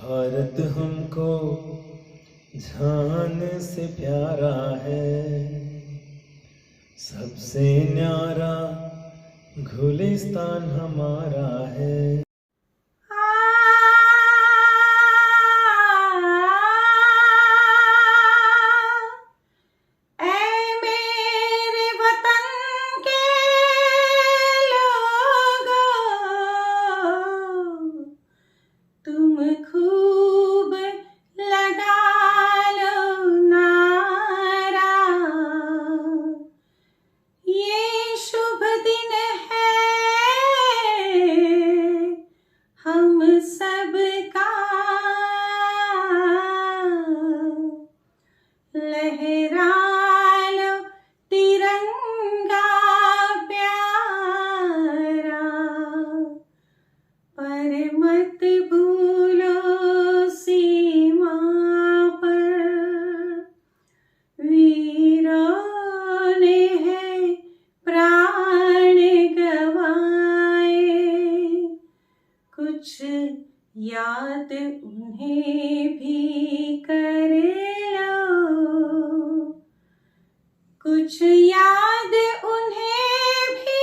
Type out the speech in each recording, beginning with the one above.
भारत हमको जान से प्यारा है, सबसे न्यारा गुलिस्तान हमारा है। याद उन्हें भी कर लो, कुछ याद उन्हें भी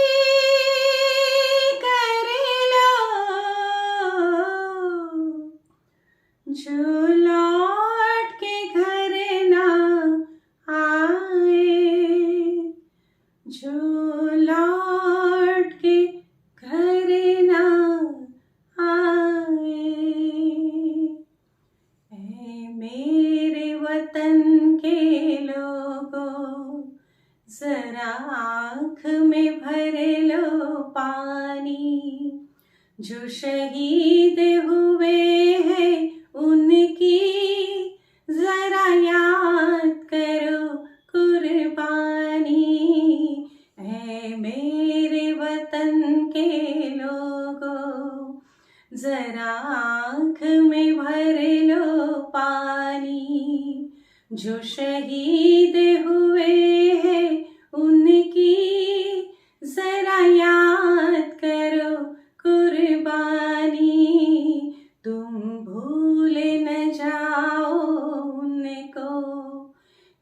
कर लो, जो लौट के घर ना आए, जो लौट के घर ना वतन के लोगों, जरा आँख में भर लो पानी, जो शहीद हुए हैं उनकी जरा याद करो कुर्बानी। ऐ मेरे वतन के लोगों, जरा आँख में भर लो पानी, जो शहीद हुए हैं उनकी जरा याद करो कुर्बानी। तुम भूल न जाओ उनको,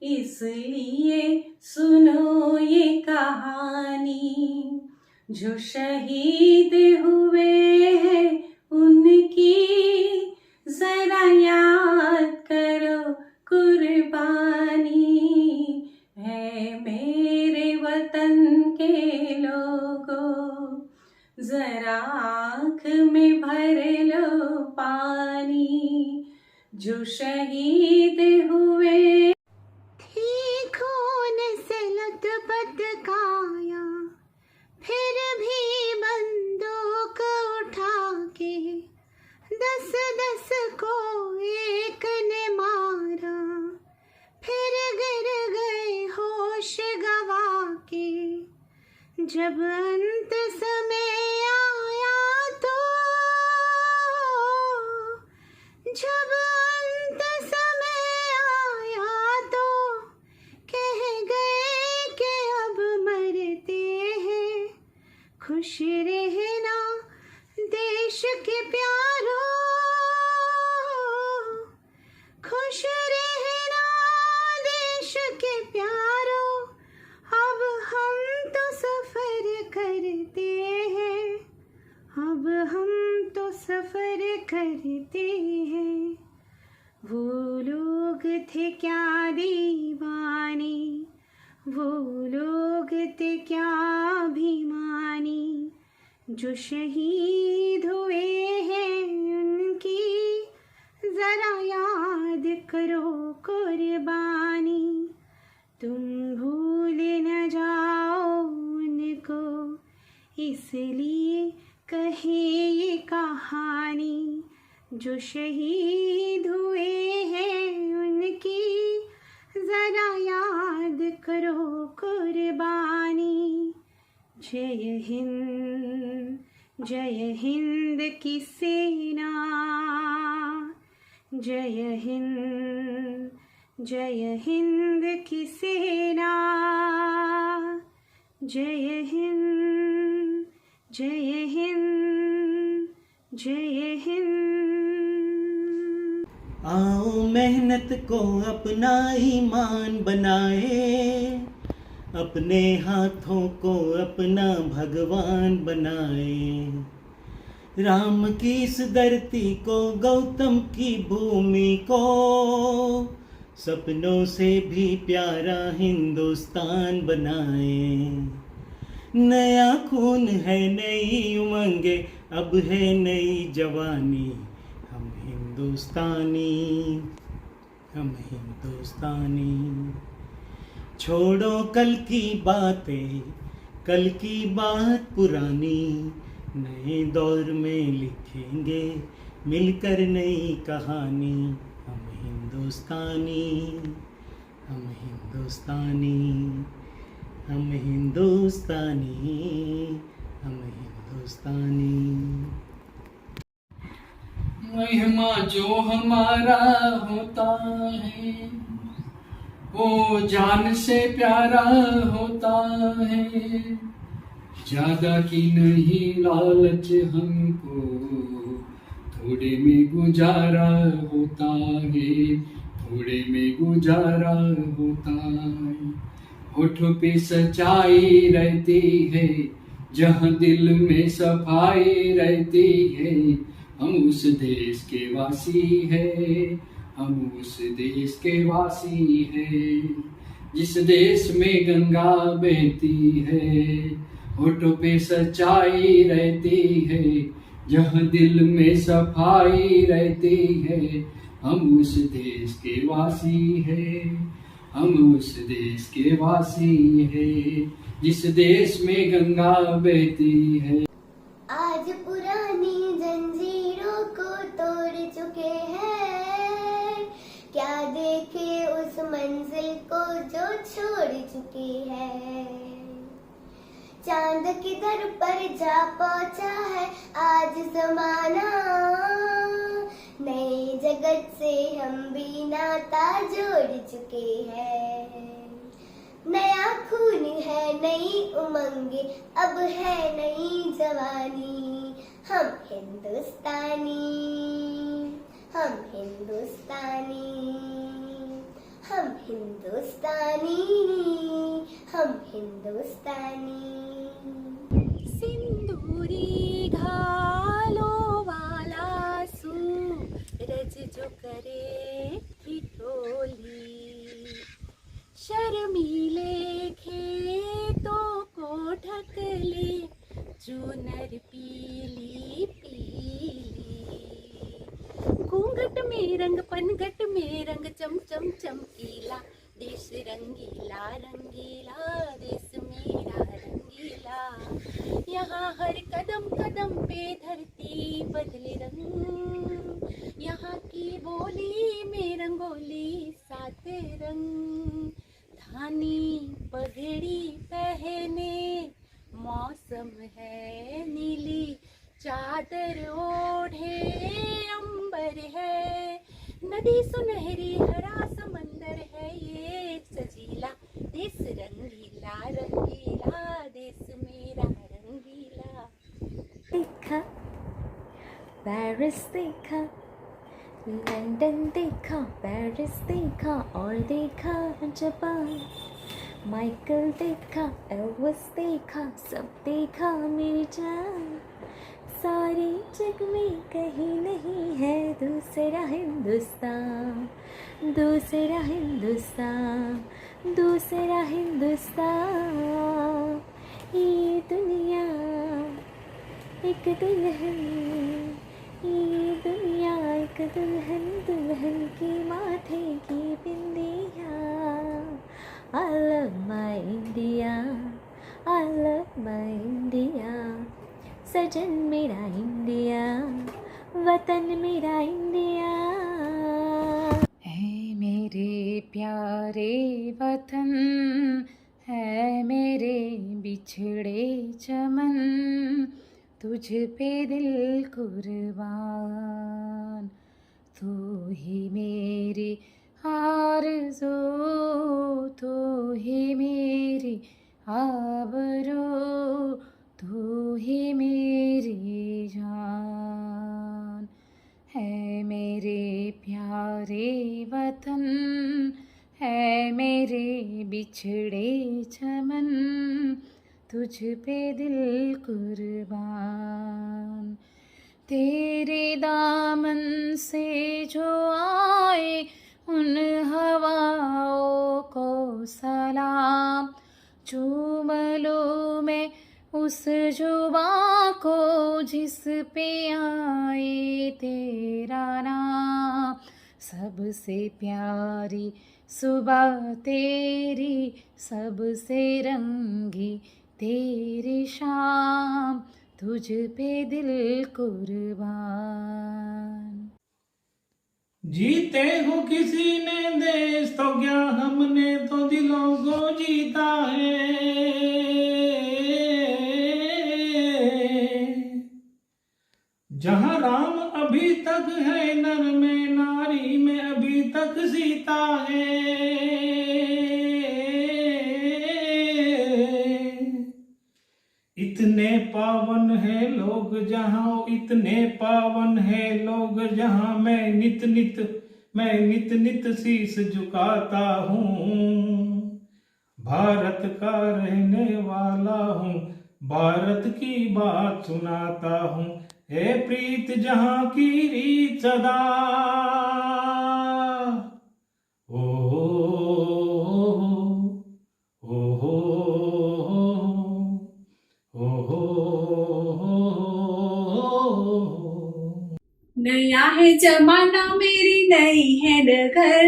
इसलिए सुनो ये कहानी, जो शहीद हुए हैं उनकी जरा याद करो कुर्बानी। है मेरे वतन के लोगों, जरा आँख में भर लो पानी, जो शहीद हुए थी खून से लथपथ काया, फिर भी बंदूक उठा के 10-10 को एक ने मारा, फिर गिर गए होश गवा के। जब अंत समय आया तो, जब अंत समय आया तो कह गए कि अब मरते हैं। खुश रहना देश के प्यारों, खुश रहना देश के प्यारों, अब हम तो सफर करते हैं, अब हम तो सफर करते हैं। वो लोग थे क्या दीवाने, वो लोग थे क्या अभिमानी, जो शहीद हुए हैं उनकी जरा याद करो कुर्बानी। तुम भूल न जाओ उनको, इसलिए कहे ये कहानी, जो शहीद हुए हैं उनकी जरा याद करो कुर्बानी। जय हिंद की सेना, जय हिंद की सेना, जय हिंद, जय हिंद, जय हिंद। आओ मेहनत को अपना ईमान बनाए, अपने हाथों को अपना भगवान बनाए। राम की इस धरती को, गौतम की भूमि को, सपनों से भी प्यारा हिंदुस्तान बनाए। नया खून है, नई उमंगे, अब है नई जवानी। हम हिंदुस्तानी, हम हिंदुस्तानी। छोड़ो कल की बातें, कल की बात पुरानी। नए दौर में लिखेंगे मिलकर नई कहानी। हम हिंदुस्तानी, हम हिंदुस्तानी, हम हिंदुस्तानी, हम हिंदुस्तानी। महिमा जो हमारा होता है वो जान से प्यारा होता है। ज्यादा की नहीं लालच हमको, थोड़े में गुजारा होता है, थोड़े में गुजारा होता है। होठों पे सच्चाई रहती है, जहाँ दिल में सफाई रहती है। हम उस देश के वासी है, हम उस देश के वासी है। जिस देश में गंगा बहती है, होठों पे सच्चाई रहती है, जहाँ दिल में सफाई रहती है। हम उस देश के वासी है, हम उस देश के वासी है। जिस देश में गंगा बहती है। आज पुरानी जंजीरों को तोड़ चुके हैं, क्या देखे उस मंजिल को जो छोड़ चुके हैं। चांद की दर पर जा पहुंचा है आज जमाना, नए जगत से हम भी नाता जोड़ चुके हैं। नया खून है, नई उमंगे, अब है नई जवानी। हम हिंदुस्तानी, हम हिंदुस्तानी, हम हिंदुस्तानी, हम हिंदुस्तानी। सिंदूरी घालो वाला सूरज जो करे ठिठोली, शर्मीले खेतों को ढक ले चुनर पीली पीली। घूंघट में रंग, पनघट में रंग, चम चम चमकीला। देश रंगीला रंगीला, देश मेरा रंगीला। यहाँ हर कदम कदम पे धरती बदले रंग, यहाँ की बोली में रंगोली सात रंग। धानी पगड़ी पहने, मौसम है नीली, चादर ओढ़े अंबर है। नदी सुनहरी, हरा समंदर है ये एक सजीला। देश रंगीला रंगीला, देश मेरा रंगीला। देखा पेरिस, देखा लंदन, देखा पेरिस, देखा और देखा जापान। माइकल देखा, एल्विस देखा, सब देखा मेरी जान। सारे जग में कहीं नहीं है दूसरा हिंदुस्तान, दूसरा हिंदुस्तान, दूसरा हिंदुस्तान। ये दुनिया एक दुल्हन, ये दुनिया एक दुल्हन, दुल्हन की माथे की बिंदिया। I love my India, I love my India। सजन मेरा इंडिया, वतन मेरा इंडिया। है मेरे प्यारे वतन, है मेरे बिछड़े चमन, तुझ पे दिल कुर्बान। तू ही मेरी आरज़ू, तू ही मेरी आबरू, तू ही मेरी जान। है है मेरे प्यारे वतन, है मेरे बिछड़े चमन, तुझ पे दिल कुर्बान। तेरे दामन से जो आए उन हवाओं को सलाम, चूम लूं मैं उस जुबां को जिस पे आए तेरा नाम। सबसे प्यारी सुबह तेरी, सबसे रंगी तेरी शाम, तुझ पे दिल कुर्बान। जीते हो किसी ने देश तो क्या, हमने तो दिलों को जीता है। जहाँ राम अभी तक है नर में, नारी में अभी तक सीता है। इतने पावन है लोग जहाँ, इतने पावन है लोग जहाँ, मैं नित नित शीश झुकाता हूँ। भारत का रहने वाला हूँ, भारत की बात सुनाता हूँ। है प्रीत जहाँ की रीत सदा, ओ नया है जमाना मेरी नई है नगर,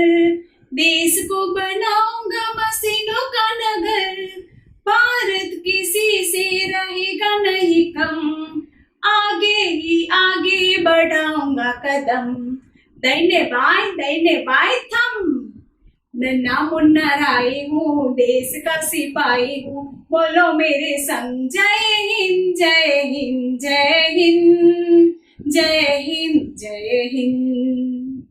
देश को बनाऊंगा मशीनों का नगर। भारत किसी से रहेगा नहीं कम, आगे ही आगे बढ़ाऊंगा कदम। दाहिने बाएं थम, नन्ना मुन्ना राय हूँ, देश का सिपाही हूँ। बोलो मेरे संग, जय हिंद जय हिंद जय हिंद जय हिंद जय हिंद।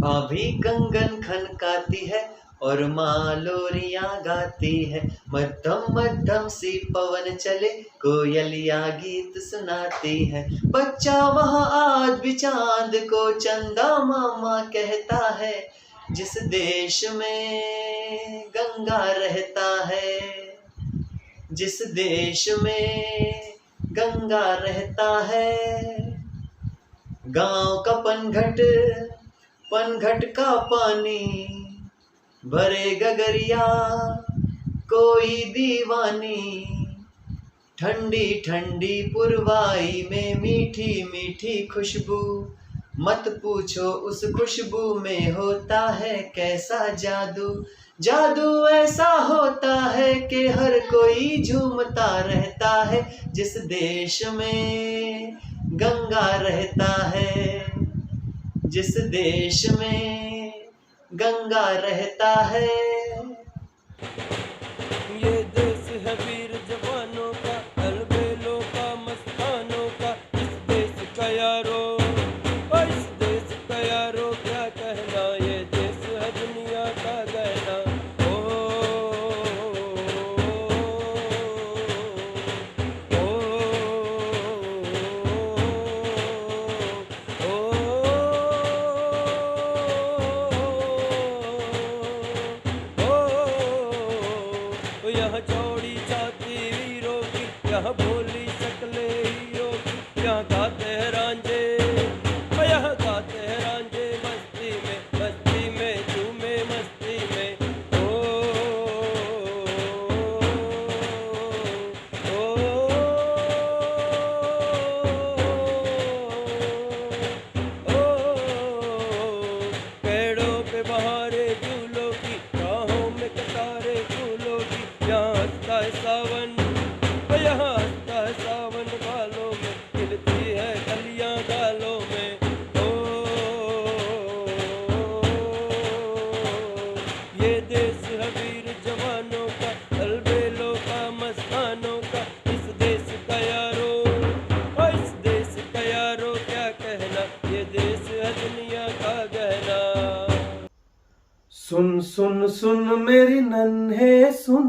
भाभी कंगन खनकाती है और माँ लोरियां गाती है, मध्यम मध्यम सी पवन चले कोयलिया गीत सुनाती है। बच्चा वहाँ आज भी चांद को चंदा मामा कहता है, जिस देश में गंगा रहता है, जिस देश में गंगा रहता है। गांव का पनघट का पानी भरे गगरिया कोई दीवानी। ठंडी ठंडी पुरवाई में मीठी मीठी खुशबू, मत पूछो उस खुशबू में होता है कैसा जादू। जादू ऐसा होता है कि हर कोई झूमता रहता है, जिस देश में गंगा रहता है, जिस देश में गंगा रहता है। ये देश है वीर जवानों का, अलबेलों का, मस्तानों का। इस देश का यारो, इस देश का यारो क्या कहना, ये देश है दुनिया का गहना। ओ, ओ, यहाँ चौड़ी छाती वीरों की, यहाँ भोली शक्ले हीरों की। यहाँ गाते हैं रांझे, यहाँ गाते हैं रांझे मस्ती में झूमे मस्ती में। ओ, ओ, ओ, पेड़ों पे बहारे झूलों की, राहों में कतारे फूलों की। यहाँ हंसता है सावन, यहाँ हंसता है सावन बालों में, खिलती है कलियां गालों में। ओ, ये देश है वीर जवानों का, अलबेलों का, मस्तानों का। इस देश का यारो, इस देश का यारो क्या कहना, ये देश है दुनिया का गहना। सुन सुन सुन मेरी नन्हे सुन,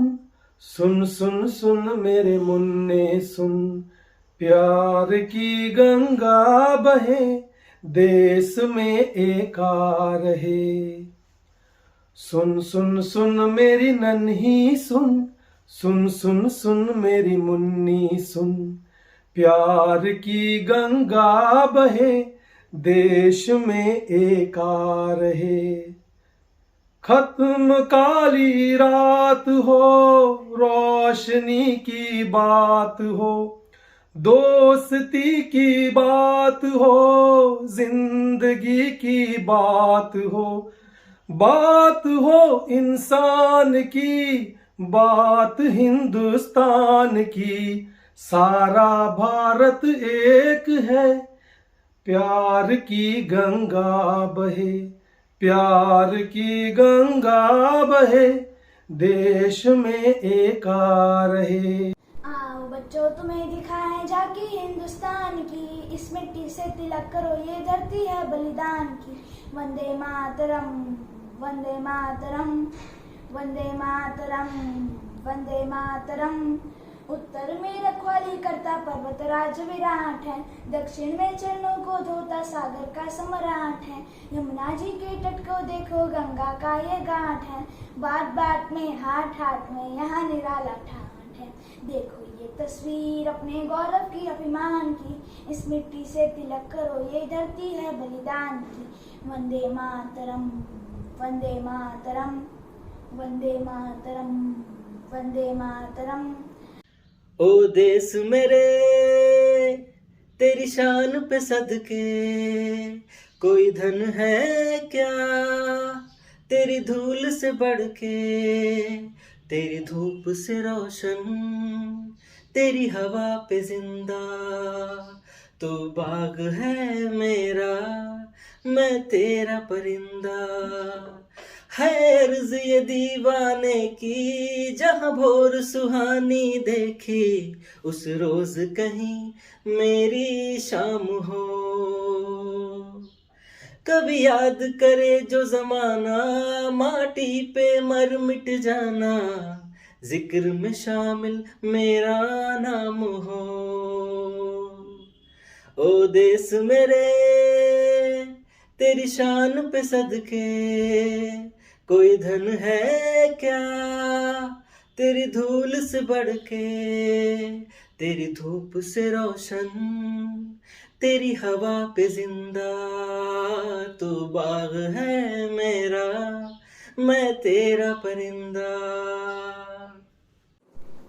सुन सुन सुन मेरे मुन्ने सुन। प्यार की गंगा बहे देश में एका रहे। सुन सुन सुन मेरी नन्ही सुन, सुन सुन सुन मेरी मुन्नी सुन, प्यार की गंगा बहे, देश में एका रहे। खत्म काली रात हो, रोशनी की बात हो, दोस्ती की बात हो, जिंदगी की बात हो इंसान की, बात हिंदुस्तान की, सारा भारत एक है, प्यार की गंगा बहे, प्यार की गंगा बहे, देश में एका रहे। आओ बच्चों तुम्हें दिखाएं झांकी हिंदुस्तान की, इस मिट्टी से तिलक करो ये धरती है बलिदान की। वंदे मातरम, वंदे मातरम, वंदे मातरम, वंदे मातरम। उत्तर में रखवाली करता पर्वत राज विराट है, दक्षिण में चरणों को धोता सागर का सम्राट है। यमुना जी के तट को देखो गंगा का ये घाट है, बाट बाट में हाट हाट में यहाँ निराला ठाट है। देखो ये तस्वीर अपने गौरव की अभिमान की, इस मिट्टी से तिलक करो ये धरती है बलिदान की। वंदे मातरम, वंदे मातरम, वंदे मातरम, वंदे मातरम। ओ देश मेरे तेरी शान पे सदके, कोई धन है क्या तेरी धूल से बढ़ के, तेरी धूप से रोशन, तेरी हवा पे जिंदा, तो बाग है मेरा, मैं तेरा परिंदा। है अर्ज़ ये दीवाने की, जहाँ भोर सुहानी देखी, उस रोज कहीं मेरी शाम हो। कभी याद करे जो जमाना, माटी पे मर मिट जाना, जिक्र में शामिल मेरा नाम हो। ओ देश मेरे तेरी शान पे सदके, कोई धन है क्या तेरी धूल से बढ़ के, तेरी धूप से रोशन, तेरी हवा पे जिंदा, तू बाग है मेरा, मैं तेरा परिंदा।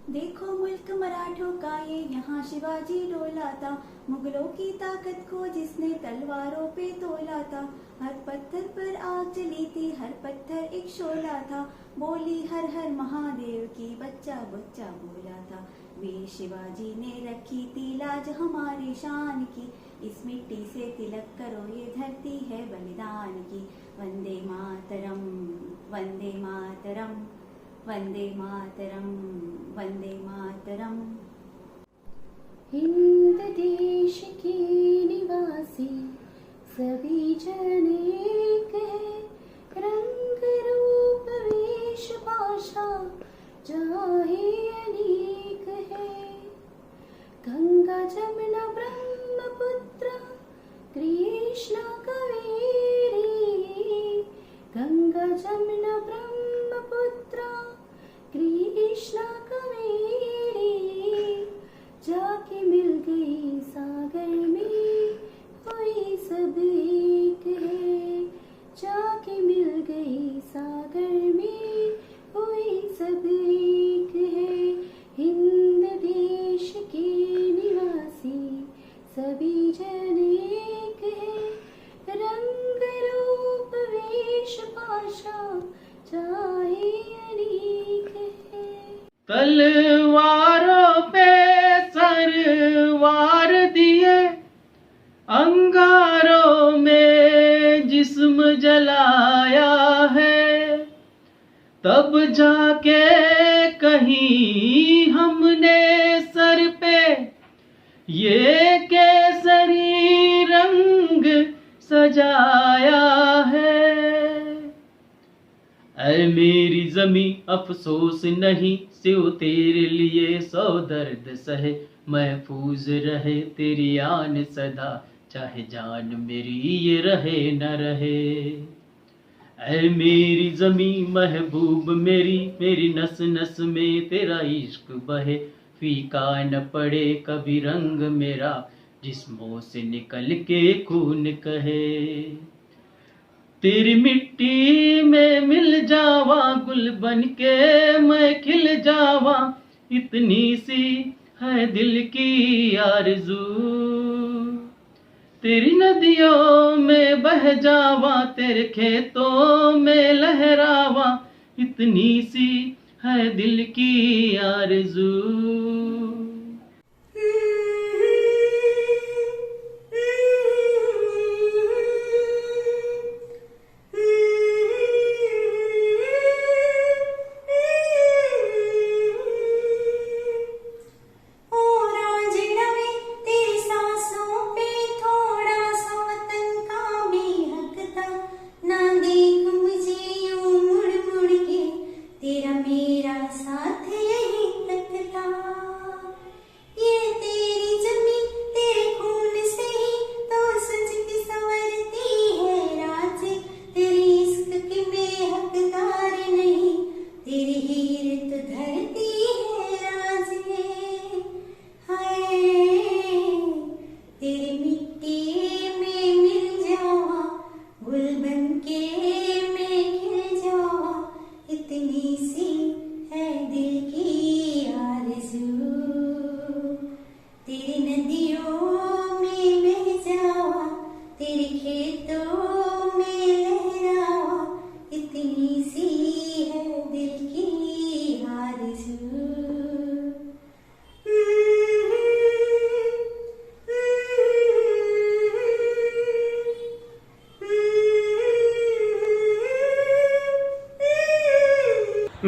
देखो मुल्क मराठों का ये यहाँ शिवाजी डोला था, मुगलों की ताकत को जिसने तलवारों पे तोला था। हर पत्थर पर आग जली थी, हर पत्थर एक शोला था, बोली हर हर महादेव की बच्चा बच्चा बोला था। वीर शिवाजी ने रखी थी लाज हमारी शान की, इस मिट्टी से तिलक करो ये धरती है बलिदान की। वंदे मातरम, वंदे मातरम, वंदे मातरम, वंदे मातरम। हिंद देश की निवासी सभी जन एक है, रंग रूप वेश भाषा चाहे अनेक है। गंगा जमुना ब्रह्मपुत्र कृष्णा कावेरी, गंगा जमुना ब्रह्मपुत्र कृष्णा कावेरी, जाके मिल गई सागर में हुई सब एक है, जाके मिल गई सागर में हुई सब एक है। हिंद देश के निवासी सभी जन एक है, रंग रूप वेश भाषा चाहे अनेक है। तलवारों पे सरवार दिए, अंगारों में जिस्म जलाया है, तब जाके कहीं हमने सर पे ये केसरी रंग सजाया है। ऐ मेरी जमी अफसोस नहीं, सिव तेरे लिए सौ दर्द सहे, महफूज रहे तेरी आन सदा चाहे जान मेरी ये रहे न रहे। ऐ मेरी ज़मी महबूब मेरी, मेरी नस नस में तेरा इश्क बहे। फीका न पड़े कभी रंग मेरा, जिस्मों से निकल के खून कहे। तेरी मिट्टी में मिल जावा, गुल बन के मैं खिल जावा, इतनी सी है दिल की आरज़ू। तेरी नदियों में बह जावा, तेरे खेतों में लहरावा, इतनी सी है दिल की आरज़ू।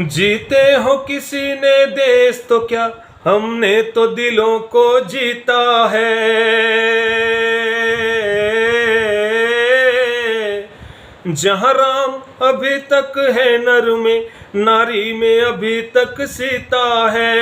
जीते हो किसी ने देश तो क्या, हमने तो दिलों को जीता है। जहाँ राम अभी तक है नर में, नारी में अभी तक सीता है।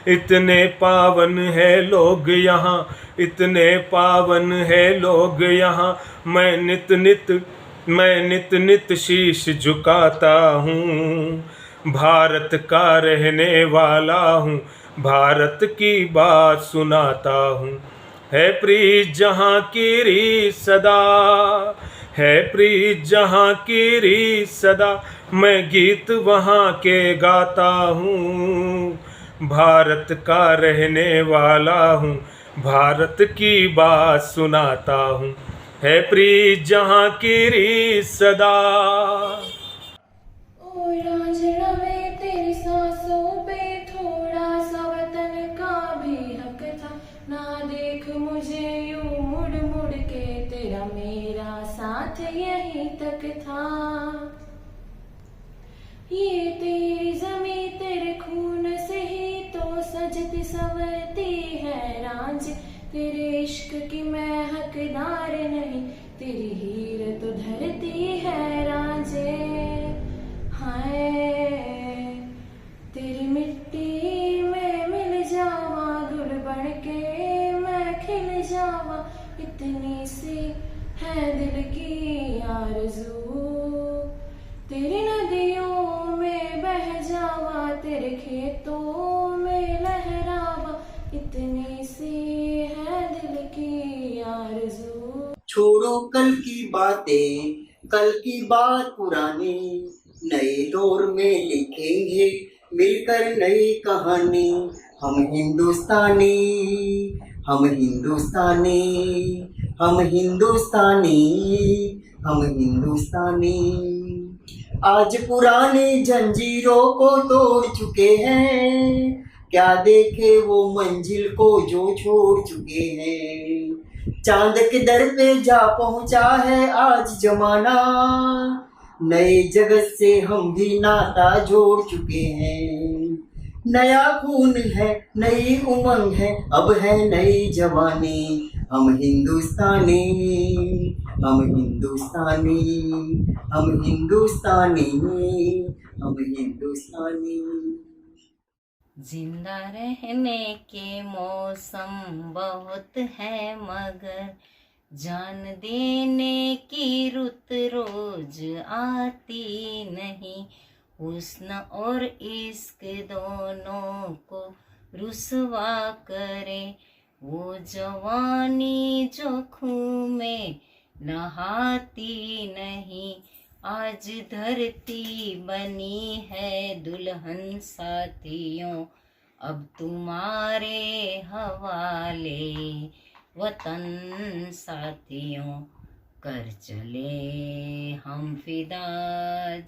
इतने पावन है लोग यहाँ, इतने पावन है लोग यहाँ, मैं नित नित शीश झुकाता हूँ। भारत का रहने वाला हूँ, भारत की बात सुनाता हूँ। है प्रीत जहाँ की रीत सदा, है प्रीत जहाँ की रीत सदा, मैं गीत वहाँ के गाता हूँ। भारत का रहने वाला हूँ, भारत की बात सुनाता हूँ। है प्रीत जहाँ की रीत सदा। ओ रांझना में तेरी सांसों पे थोड़ा सा वतन का भी हक था। ना देख मुझे यूं मुड़ मुड़ के, तेरा मेरा साथ यहीं तक था। ये तेरी ज़मीं तेरे खून से ही तो सजती संवरती है रांझ। तेरे इश्क की मैं हकदार नहीं, तेरी हीर तो धरती है रांझे। हाय तेरी मिट्टी में मिल जावा, गुल बन के मैं खिल जावा, इतनी सी है दिल की आरज़ू। तेरी नदियों में बह जावा, तेरे खेतों में लहरावा, इतनी सी है दिल की आरज़ू। छोड़ो कल की बातें, कल की बात पुरानी, नए दौर में लिखेंगे मिलकर नई कहानी। हम हिंदुस्तानी, हम हिंदुस्तानी, हम हिंदुस्तानी, हम हिंदुस्तानी। आज पुरानी जंजीरों को तोड़ चुके हैं, क्या देखे वो मंजिल को जो छोड़ चुके हैं। चांद के दर पे जा पहुंचा है आज जमाना, नए जगत से हम भी नाता जोड़ चुके हैं। नया खून है, नई उमंग है, अब है नई जवानी। हम हिंदुस्तानी, हम हिंदुस्तानी, हम हिंदुस्तानी, हम हिंदुस्तानी। जिंदा रहने के मौसम बहुत है मगर जान देने की रुत रोज आती नहीं। हुस्न और इश्क दोनों को रुसवा करे वो जवानी जो खून में नहाती नहीं। आज धरती बनी है दुल्हन साथियों, अब तुम्हारे हवाले वतन साथियों। कर चले हम फिदा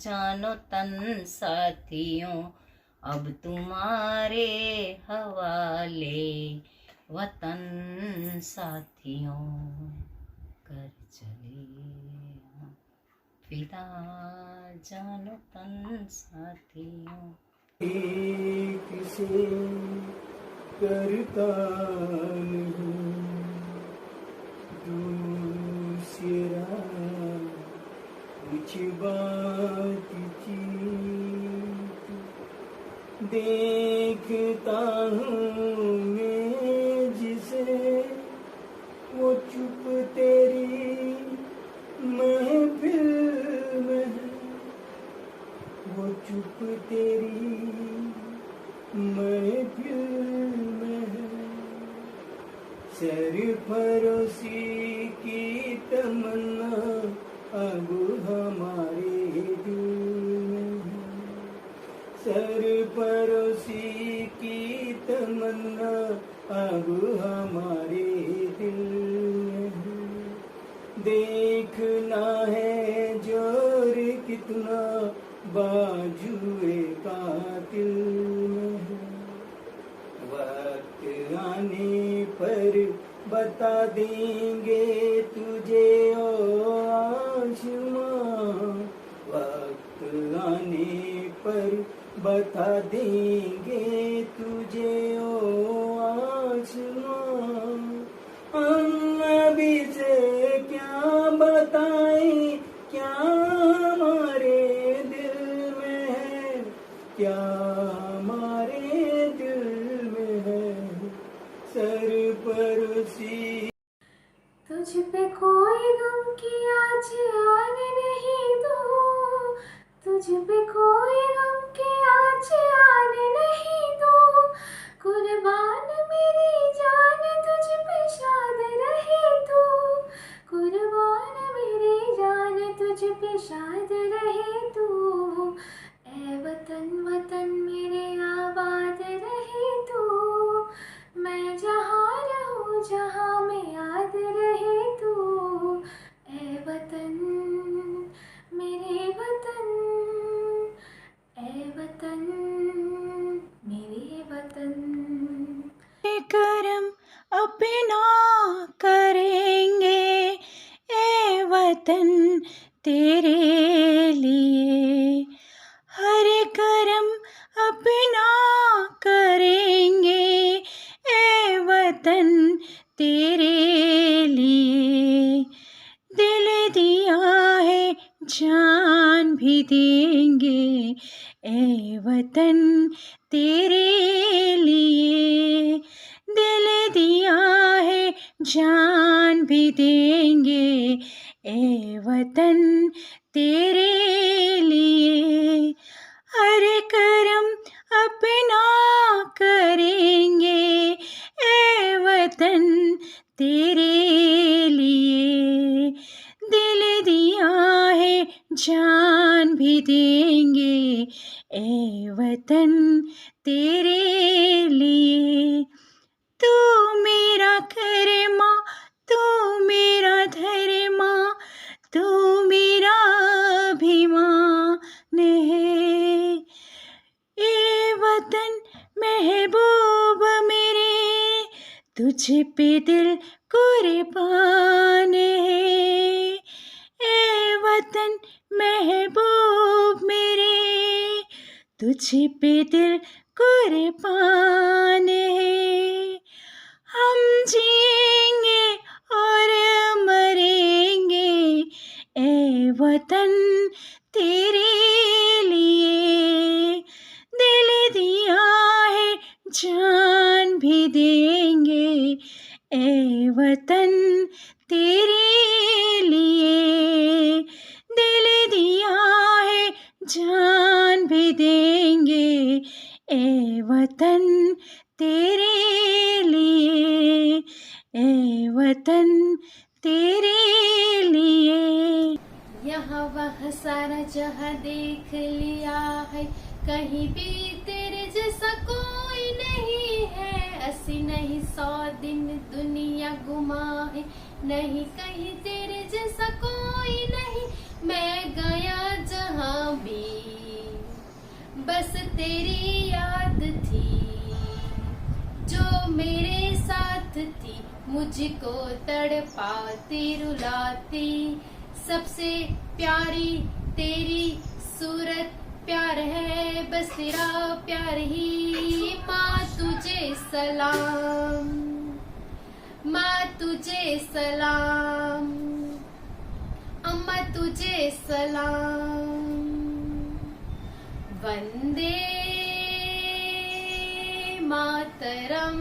जानो तन साथियों, अब तुम्हारे हवाले वतन साथियों। कर चले हम फिदा जानो तन साथियों। एक से करता नहीं दूसरा कुछ बात देखता हूँ मैं जिसे वो चुप तेरी महफिल में है, वो चुप तेरी महफिल में है। सरफरोशी की तमन्ना अब हमारे दिल में है। सरफरोशी की तमन्ना अब हमारे दिल में है। देखना है जोर कितना बाजुए कातिल में है। वक्त आने पर बता देंगे तुझे ओ आसमां, वक्त आने पर बता देंगे तुझे ओ आसमां। हम अभी से क्या बताएं क्या हमारे दिल में है, क्या हमारे दिल में है। सरपरसी तुझ पे कोई गम की आज आने नहीं दूँ, तुझ पे कोई गम की आज आने नहीं दूँ। कुर्बान मेरी जान तुझ पे शाद रहे तू, कुर्बान मेरी जान तुझ पे शाद रहे तू। ऐ वतन वतन मेरे आबाद रहे तू, मैं जहाँ रहूँ जहाँ में याद रहे तू। ऐ वतन मेरे वतन, ऐ वतन मेरे वतन। करम अपना करेंगे ए वतन तेरे लिए, हर करम अपना करेंगे ए वतन तेरे लिए। दिल दिया है जान भी देंगे ए वतन तेरे लिए। दिल दिया है जान भी देंगे ए वतन तेरे लिए। हर करम अपना करेंगे ए वतन तेरे लिए। दिल दिया है जान भी देंगे ए वतन तेरे लिए। तू मेरा करमा, तू मेरा धर्मा, तू मेरा अभिमान है। ए वतन महबूब मेरे, तुझ पे दिल कुर्बान है। ए वतन महबूब मेरे, तुझ पे दिल कुर्बान है। हम जिएंगे और मरेंगे ए वतन तेरे लिए। दिल दिया है वतन तेरे लिए दिल दिया है, जान भी देंगे ए वतन तेरे लिए, ए वतन तेरे लिए। यहाँ वह सारा जहाँ देख लिया है, कहीं भी तेरे जैसा कोई नहीं है। 80 नहीं 100 दिन दुनिया घुमा है, नहीं कहीं तेरे जैसा कोई नहीं। मैं गया जहाँ भी बस तेरी याद थी, जो मेरे साथ थी मुझको तड़पाती रुलाती। सबसे प्यारी तेरी सूरत प्यार है, बस तेरा प्यार ही। माँ तुझे सलाम, माँ तुझे सलाम, अम्मा तुझे सलाम। वंदे मातरम,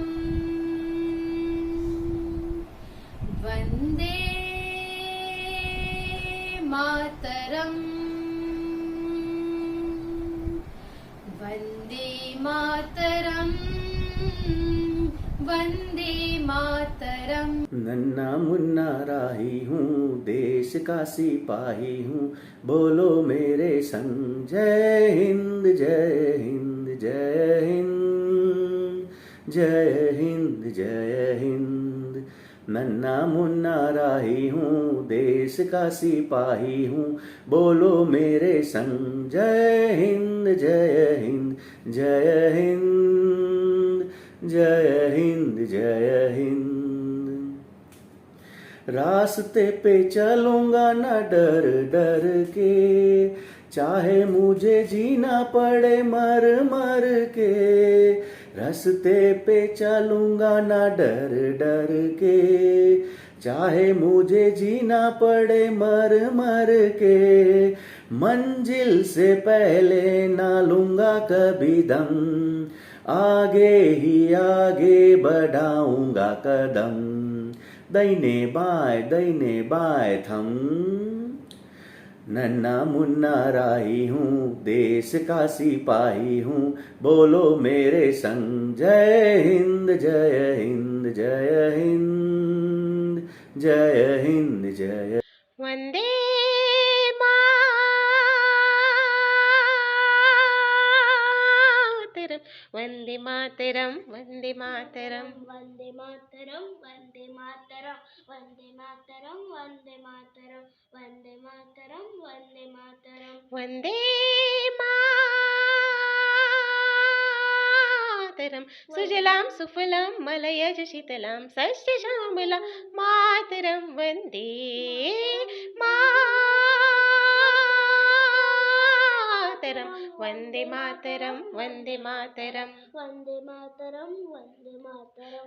वंदे मातरम, वंदे मातरम, वंदे मातरम। नन्ना मुन्ना राही हूँ, देश का सिपाही हूँ, बोलो मेरे संग जय हिंद जय हिंद जय हिंद, जय हिंद जय हिंद। नन्ना मुन्ना राही हूँ, देश का सिपाही हूँ, बोलो मेरे संग जय हिंद जय हिंद जय हिंद, जय हिंद जय हिंद। रास्ते पे चलूंगा न डर डर के, चाहे मुझे जीना पड़े मर मर के। रास्ते पे चलूंगा न डर डर के, चाहे मुझे जीना पड़े मर मर के। मंजिल से पहले ना लूंगा कभी दम, आगे ही आगे बढ़ाऊंगा कदम। दाहिने बाएं थम, नन्ना मुन्ना राही हूँ, देश का सिपाही हूँ, बोलो मेरे संग जय हिंद जय हिंद जय हिंद, जय हिंद जय। वंदे मातरम, वंदे मातरम, वंदे मातरम, वंदे मातरम, वंदे मातरम, वंदे मातरम, वंदे मातरम, वंदे मातरम, वंदे मातरम। सुजलाम सुफलाम मलयज शीतलाम सस्य श्यामलाम मातरम, वंदे मातरम, वंदे मातरम, वंदे मातरम, वंदे मातरम, वंदे मातरम।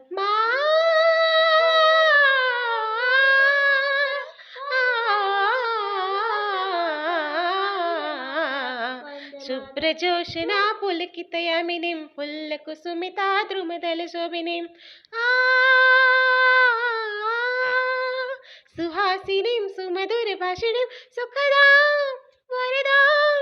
शुभ्रजोत्स्ना पुलकितयामिनीं फुल्लकुसुमिता द्रुमदलशोभिनीं सुहासिनीं सुमधुरभाषिणीं सुखदां वरदां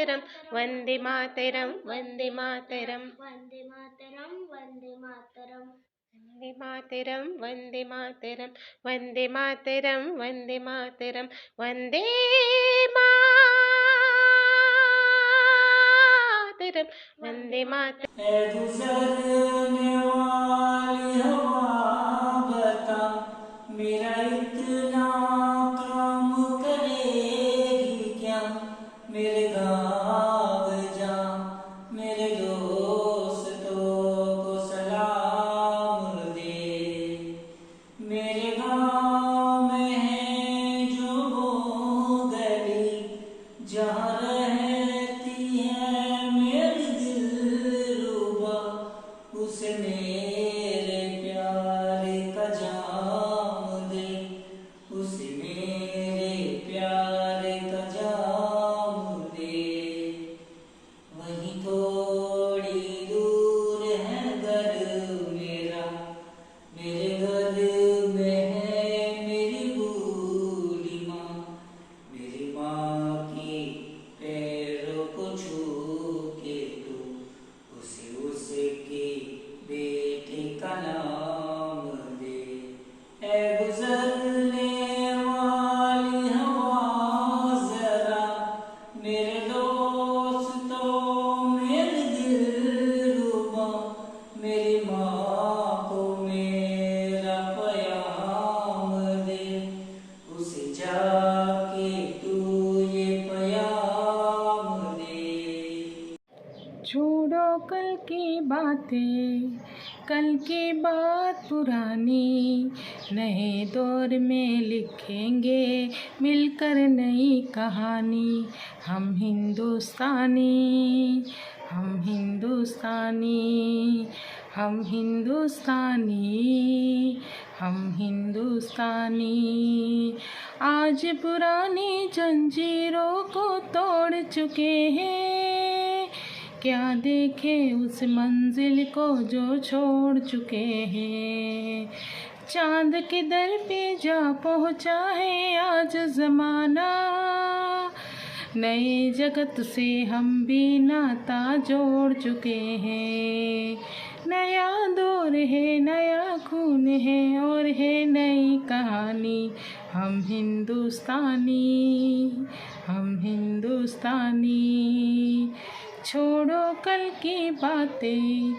मातरम, वंदे मातरम, वंदे मातरम, वंदे मातरम, वंदे मातरम, वंदे मातरम, वंदे मातरम, वंदे मातरम, वंदे मातरम, वंदे मातरम, वंदे मातरम। गुजरने वाली हवा बता, मेरा इतना काम करेगी क्या। मेरे गाँव जा, मेरे दोस्तों को सलाम दे। मेरे गाँव में है जो वो गली, जहाँ रहती है मेरी दिलरुबा, उसे मेरे प्यार का जाम दे, उसे मेरे प्यार का जाम दे। वहीं थोड़ी दूर है मेरी माँ को मेरा प्याम दे, उसे जाके तू ये प्याम दे। छोड़ो कल की बातें, कल की बात पुरानी, नए दौर में लिखेंगे मिलकर नई कहानी। हम हिंदुस्तानी, हम हिंदुस्तानी, हम हिंदुस्तानी, हम हिंदुस्तानी। आज पुरानी जंजीरों को तोड़ चुके हैं, क्या देखे उस मंजिल को जो छोड़ चुके हैं। चांद के दर पे जा पहुँचा है आज ज़माना, नए जगत से हम भी नाता जोड़ चुके हैं। नया दौर है, नया खून है और है नई कहानी। हम हिंदुस्तानी, हम हिंदुस्तानी। छोड़ो कल की बातें,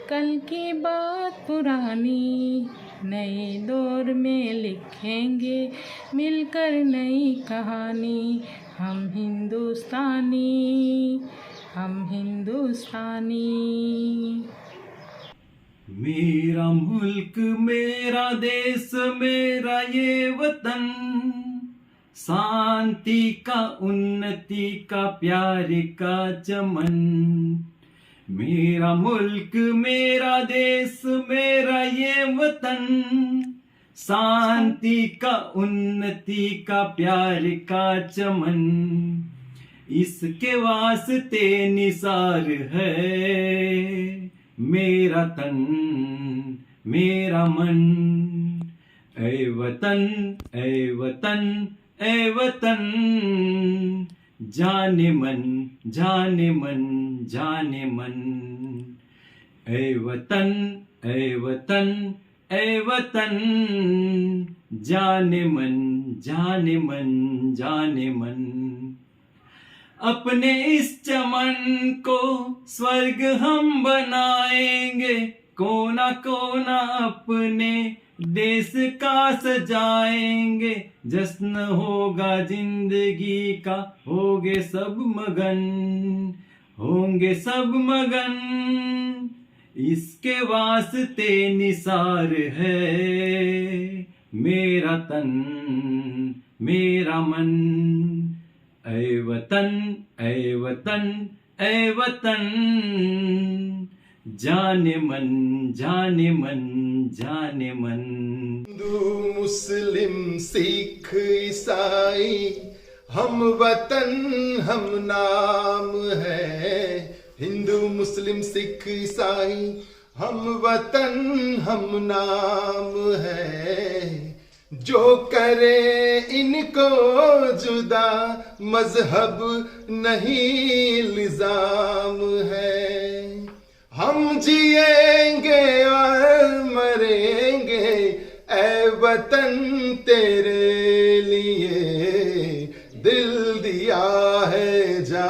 कल की बात पुरानी, नए दौर में लिखेंगे मिलकर नई कहानी। हम हिंदुस्तानी, हम हिंदुस्तानी। मेरा मुल्क मेरा देश मेरा ये वतन, शांति का उन्नति का प्यार का चमन। मेरा मुल्क मेरा देश मेरा ये वतन, शांति का उन्नति का प्यार का चमन। इसके वास्ते निसार है मेरा तन मेरा मन। ऐ वतन ऐ वतन ऐ वतन, जाने मन जाने मन जाने मन। ऐ वतन ऐ वतन ऐ वतन, जाने मन जाने मन जाने मन। अपने इस चमन को स्वर्ग हम बनाएंगे, कोना कोना अपने देश का सजाएंगे। जश्न होगा जिंदगी का, होंगे सब मगन होंगे सब मगन। इसके वास्ते निसार है मेरा तन मेरा मन। ऐ वतन ऐ वतन ऐ वतन, जाने मन जाने मन जाने मन। हिंदू मुस्लिम सिख ईसाई हम वतन हम नाम है। हिंदू मुस्लिम सिख ईसाई हम वतन हम नाम है। जो करे इनको जुदा मजहब नहीं इल्जाम है। हम जिएंगे और मरेंगे ऐ वतन तेरे लिए। दिल दिया है जा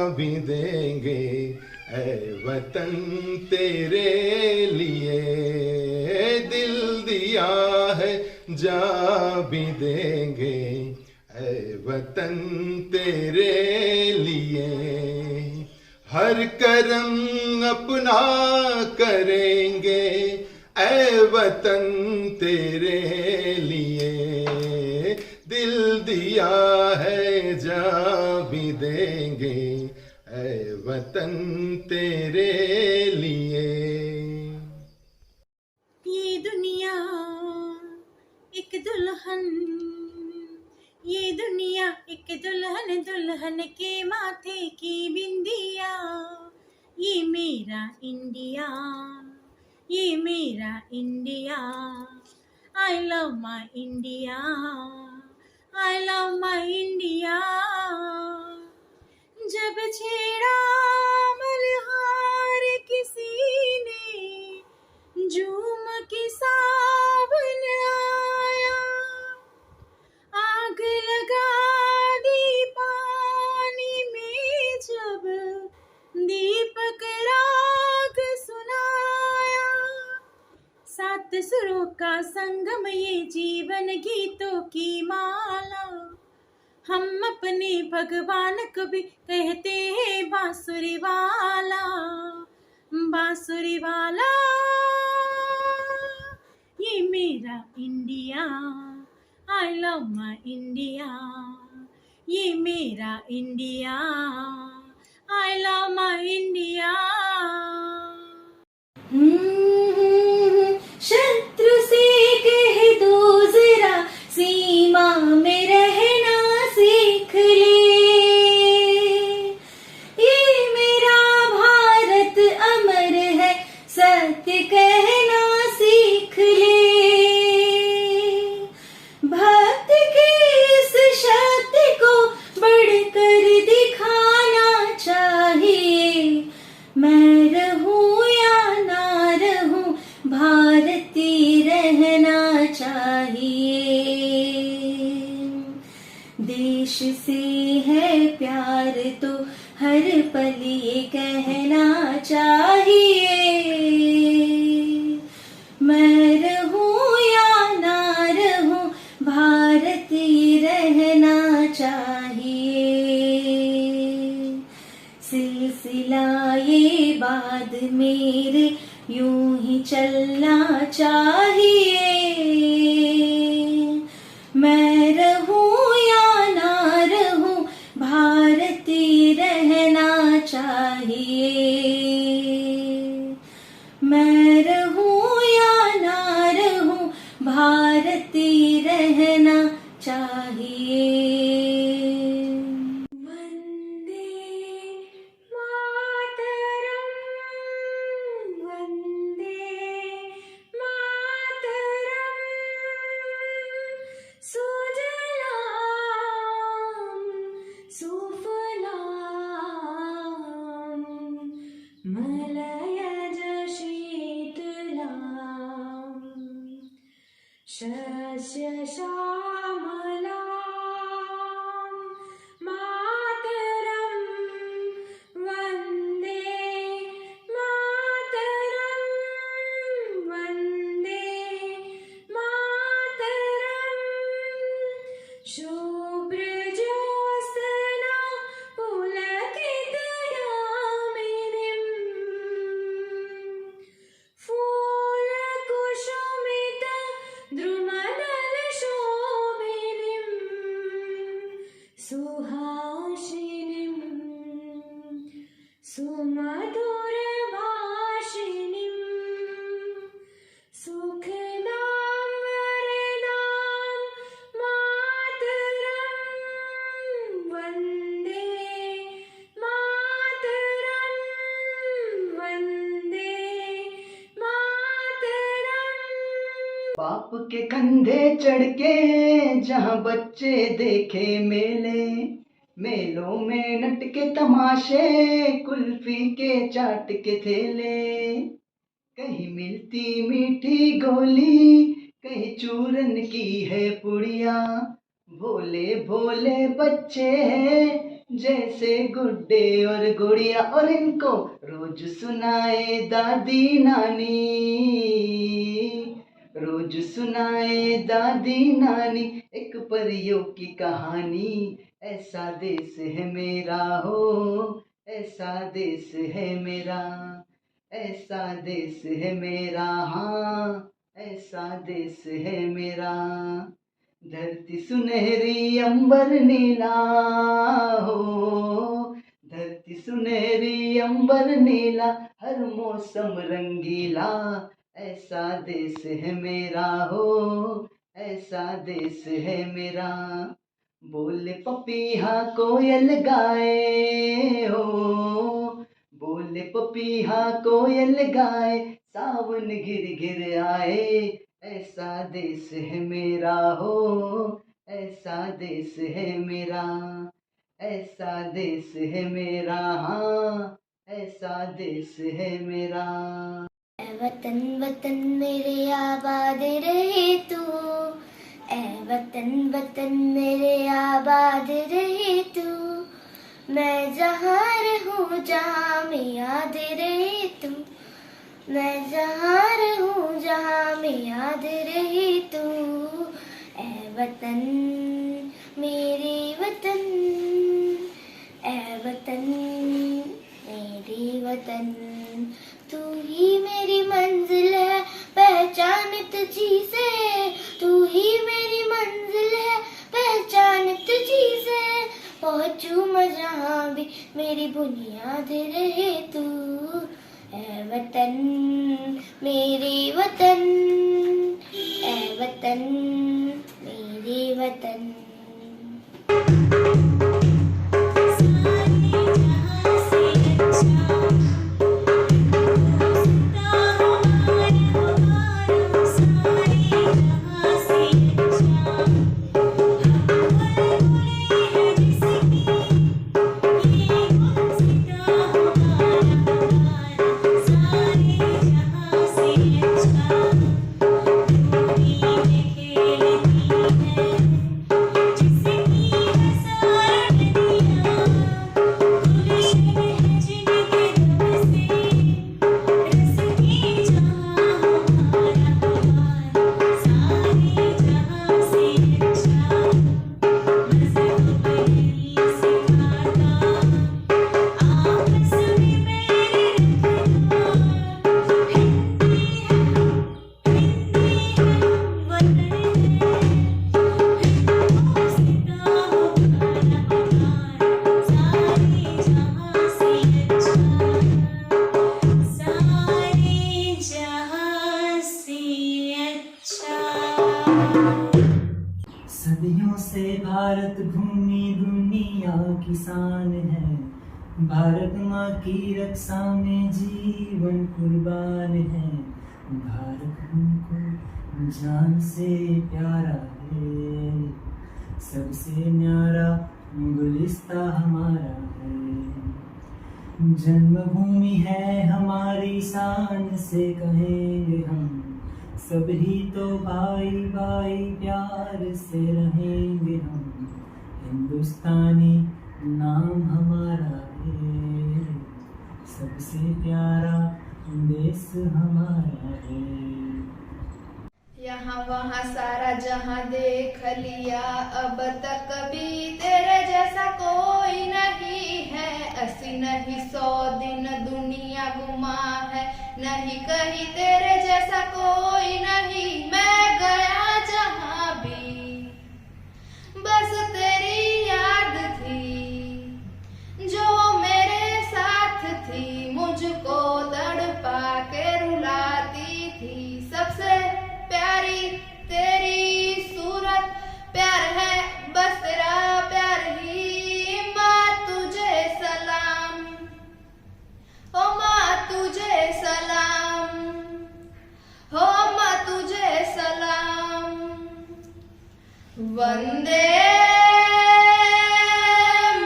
भी देंगे ऐ वतन तेरे लिए। दिल दिया है जा भी देंगे ऐ वतन तेरे लिए। हर करम अपना करेंगे ऐ वतन तेरे लिए। दिल दिया है जा भी देंगे ऐ वतन तेरे लिए। ये दुनिया एक दुल्हन, ये दुनिया एक दुल्हन, दुल्हन के माथे की बिंदिया। ये मेरा इंडिया, ये मेरा India. I love my India, I love my India. जब छेड़ा मल्हार किसी ने, झूम के सावन आया। आग लगा दी पानी में जब दीपक राग सुनाया। सप्त सुरों का संगम, ये जीवन गीतों की माला। हम अपने भगवान को भी कहते हैं बांसुरी वाला, बांसुरी वाला। ये मेरा India, I love my India. ये मेरा India, I love my India. शत्रु से कह दो जरा, सीमा में रहना सीख ले। ये मेरा भारत अमर है, सत्य कहना सीख ले। भक्त की इस शक्ति को बढ़कर दिखाना चाहिए। मैं रहूं या ना रहूं, भारती रहना चाहिए। देश से है प्यार तो हर पल ये कहना चाहिए। मैं रहूं या ना रहूं, भारती रहना चाहिए। सिलसिला ये बाद मेरे यूं ही चलना चाहिए। मैं रहूं या ना रहूं, भारती रहना चाहिए। मैं रहूं या ना रहूं, भारती रहना चाहिए। शस्य श्यामलां मातरं वन्दे मातरं वन्दे मातरं। शुभ्रज्योत्स्ना पुलकितयामिनीं फूलकुसुमित द्रुमदलशोभिनीं सुहासिनीं सुमधुरभाषिणीं सुखदां वरदां मातरं वन्दे मातरं वन्दे मातरं। बाप के कंधे चढ़ के जहाँ बच्चे देखे मेले, मेलों में नट के तमाशे, कुल्फी के चाट के ठेले। कहीं मिलती मीठी गोली, कहीं चूरन की है पुड़िया। भोले भोले बच्चे हैं जैसे गुड्डे और गुड़िया। और इनको रोज सुनाए दादी नानी, रोज सुनाए दादी नानी एक परियों की कहानी। ऐसा देश है मेरा हो, ऐसा देश है मेरा, ऐसा देश है मेरा, हाँ ऐसा देश है मेरा। धरती सुनहरी अंबर नीला हो, धरती सुनहरी अंबर नीला, हर मौसम रंगीला। ऐसा देश है मेरा हो, ऐसा देश है मेरा। बोले पपीहा कोयल गाए हो, बोले पपीहा कोयल गाए, सावन घिर घिर आए। ऐसा देश है मेरा हो, ऐसा देश है मेरा, ऐसा देश है मेरा, हाँ ऐसा देश है मेरा। ऐ वतन वतन मेरे आबाद रहे तू, ऐ वतन वतन मेरे आबाद रहे तू। मैं जहाँ रहूँ जहाँ में याद रहे तू, मैं जहाँ रहूँ जहाँ में याद रहे तू, ऐ वतन मेरे वतन, ऐ वतन मेरे वतन। तू ही मेरी मंजिल है पहचान तुझी से, तू ही मेरी मंजिल है पहचान तुझी से। पहुँचूं मैं जहाँ भी मेरी बुनियाद रहे तू, ऐ वतन मेरे वतन, ऐ वतन मेरे वतन। सदियों से भारत भूमि दुनिया की शान है, भारत माँ की रक्षा में जीवन कुर्बान है। भारत हमको जान से प्यारा है, सबसे न्यारा गुलिस्ता हमारा है। जन्मभूमि है हमारी शान से कहेंगे हम, सभी तो भाई भाई प्यार से रहेंगे हम। हिंदुस्तानी नाम हमारा है, सबसे प्यारा देश हमारा है। यहाँ वहाँ सारा जहाँ देख लिया, अब तक कभी तेरे जैसा कोई नहीं है। 80 नहीं 100 दिन दुनिया घुमा है, नहीं कहीं तेरे जैसा कोई नहीं। मैं गया जहाँ भी बस तेरी याद थी, जो मेरे साथ थी मुझको तड़पा के रुलाती थी। सबसे प्यारी तेरी सूरत, प्यार है बस तेरा प्यार ही। माँ तुझे सलाम, ओ माँ तुझे सलाम, हो माँ तुझे सलाम। वंदे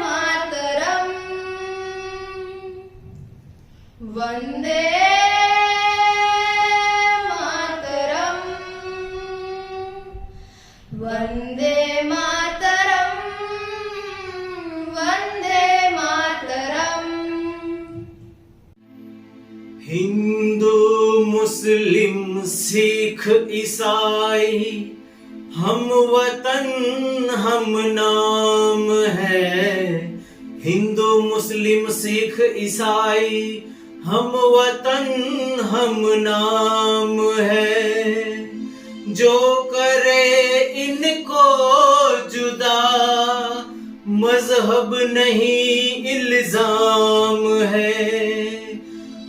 मातरम, वंदे वंदे मातरम, वंदे मातरम। हिंदू मुस्लिम सिख ईसाई हम वतन हम नाम है। हिंदू मुस्लिम सिख ईसाई हम वतन हम नाम है। जो करे इनको जुदा मजहब नहीं इल्जाम है।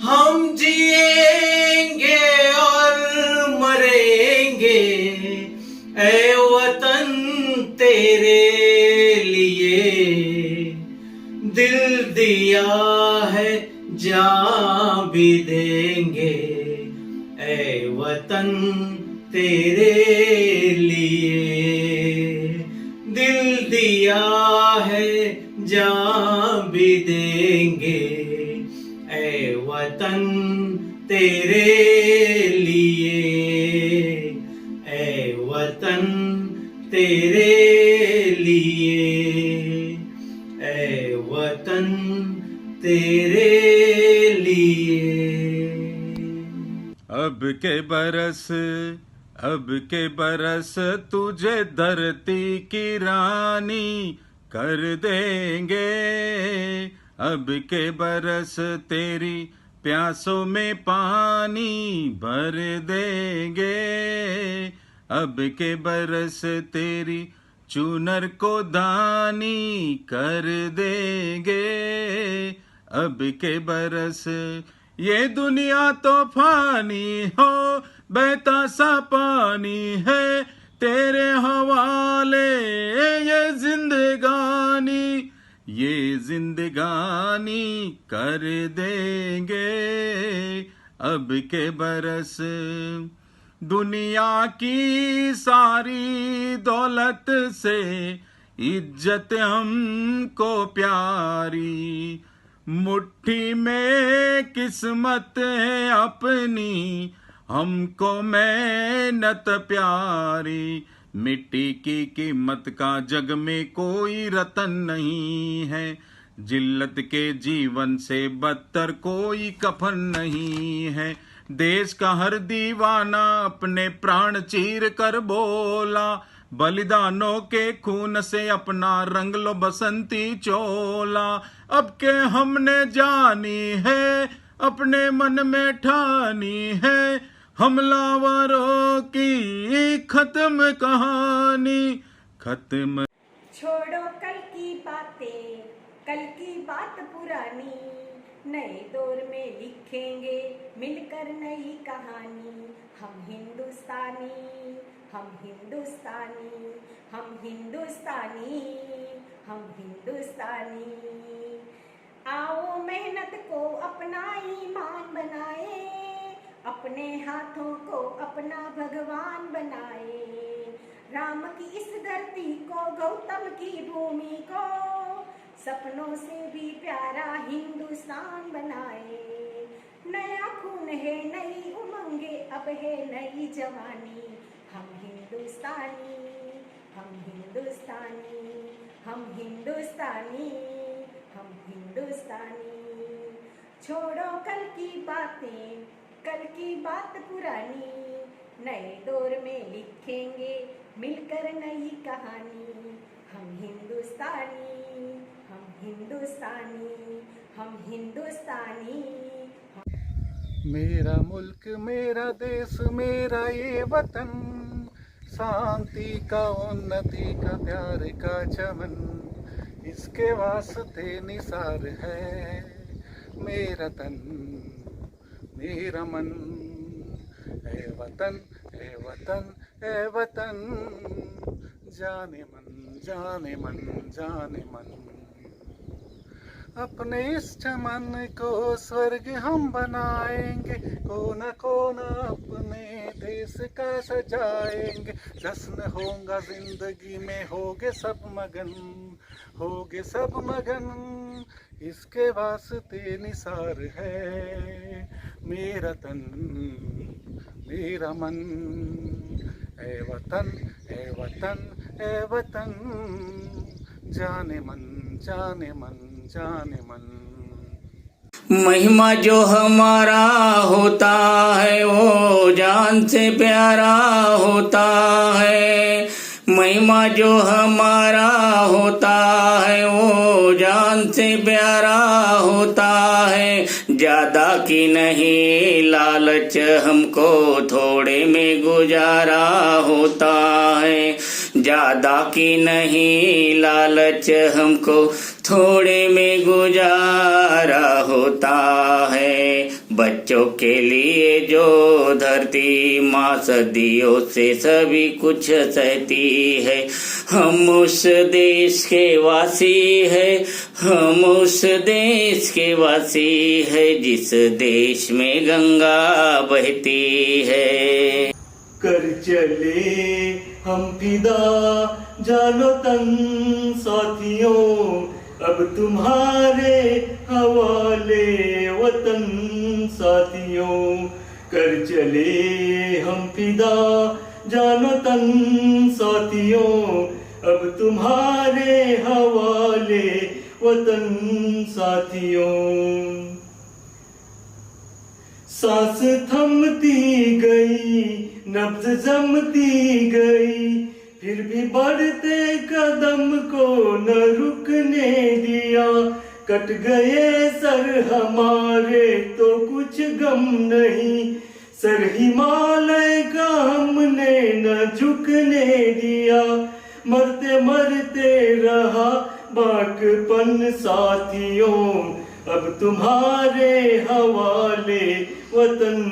हम जिएंगे और मरेंगे ऐ वतन तेरे लिए। दिल दिया है जान भी देंगे ऐ वतन तेरे लिए। दिल दिया है जान भी देंगे ऐ वतन तेरे लिए। ऐ वतन तेरे लिए, ऐ वतन तेरे लिए। अब के बरस तुझे धरती की रानी कर देंगे। अब के बरस तेरी प्यासों में पानी भर देंगे। अब के बरस तेरी चुनर को दानी कर देंगे। अब के बरस ये दुनिया तो फानी हो बहता सा पानी है तेरे हवाले ये जिंदगानी कर देंगे। अब के बरस दुनिया की सारी दौलत से इज्जत हमको प्यारी, मुट्ठी में किस्मत है अपनी हमको मेहनत प्यारी। मिट्टी की कीमत का जग में कोई रतन नहीं है, जिल्लत के जीवन से बदतर कोई कफन नहीं है। देश का हर दीवाना अपने प्राण चीर कर बोला, बलिदानों के खून से अपना रंग लो बसंती चोला। अब के हमने जानी है अपने मन में ठानी है, हमलावरों की खत्म कहानी खत्म। छोड़ो कल की बातें, कल की बात पुरानी, नए दौर में लिखेंगे मिलकर नई कहानी। हम हिंदुस्तानी, हम हिंदुस्तानी, हम हिंदुस्तानी, हम हिंदुस्तानी। आओ मेहनत को अपना ईमान बनाए, अपने हाथों को अपना भगवान बनाए। राम की इस धरती को, गौतम की भूमि को, सपनों से भी प्यारा हिंदुस्तान बनाए। नया खून है नई उमंगे, अब है नई जवानी। हम हिंदुस्तानी, हम हिंदुस्तानी, हम हिंदुस्तानी, हम हिंदुस्तानी। छोड़ो कल की बातें, कल की बात पुरानी, नए दौर में लिखेंगे मिलकर नई कहानी। हम हिंदुस्तानी, हम हिंदुस्तानी, हम हिंदुस्तानी। मेरा मुल्क मेरा देश मेरा ये वतन, शांति का उन्नति का प्यार का चमन, इसके वास्ते निसार है मेरा तन मेरा मन। ए वतन ए वतन ए वतन, जाने मन जाने मन जाने मन। अपने इस चमन को स्वर्ग हम बनाएंगे, कोना कोना अपने देश का सजाएंगे। जश्न होगा जिंदगी में, होगे सब मगन, होगे सब मगन, इसके वास्ते निसार है मेरा तन मेरा मन। ए वतन ए वतन ए वतन, जाने मन जाने मन जाने मन। महिमा जो हमारा होता है वो जान से प्यारा होता है। महिमा जो हमारा होता है वो जान से प्यारा होता है। ज्यादा की नहीं लालच हमको थोड़े में गुजारा होता है। ज्यादा की नहीं लालच हमको थोड़े में गुजारा होता है। बच्चों के लिए जो धरती माँ सदियों से सभी कुछ सहती है। हम उस देश के वासी है, हम उस देश के वासी है जिस देश में गंगा बहती है। कर चले हम फिदा जानो तन साथियों, अब तुम्हारे हवाले वतन साथियों। कर चले हम फिदा जानो तन साथियों, अब तुम्हारे हवाले वतन साथियों। सांस थमती गई, नब्ज जमती गई, फिर भी बढ़ते कदम को न रुकने दिया। कट गए सर हमारे तो कुछ गम नहीं, सर हिमालय का हमने न झुकने दिया। मरते मरते रहा बाकपन साथियों, अब तुम्हारे हवाले वतन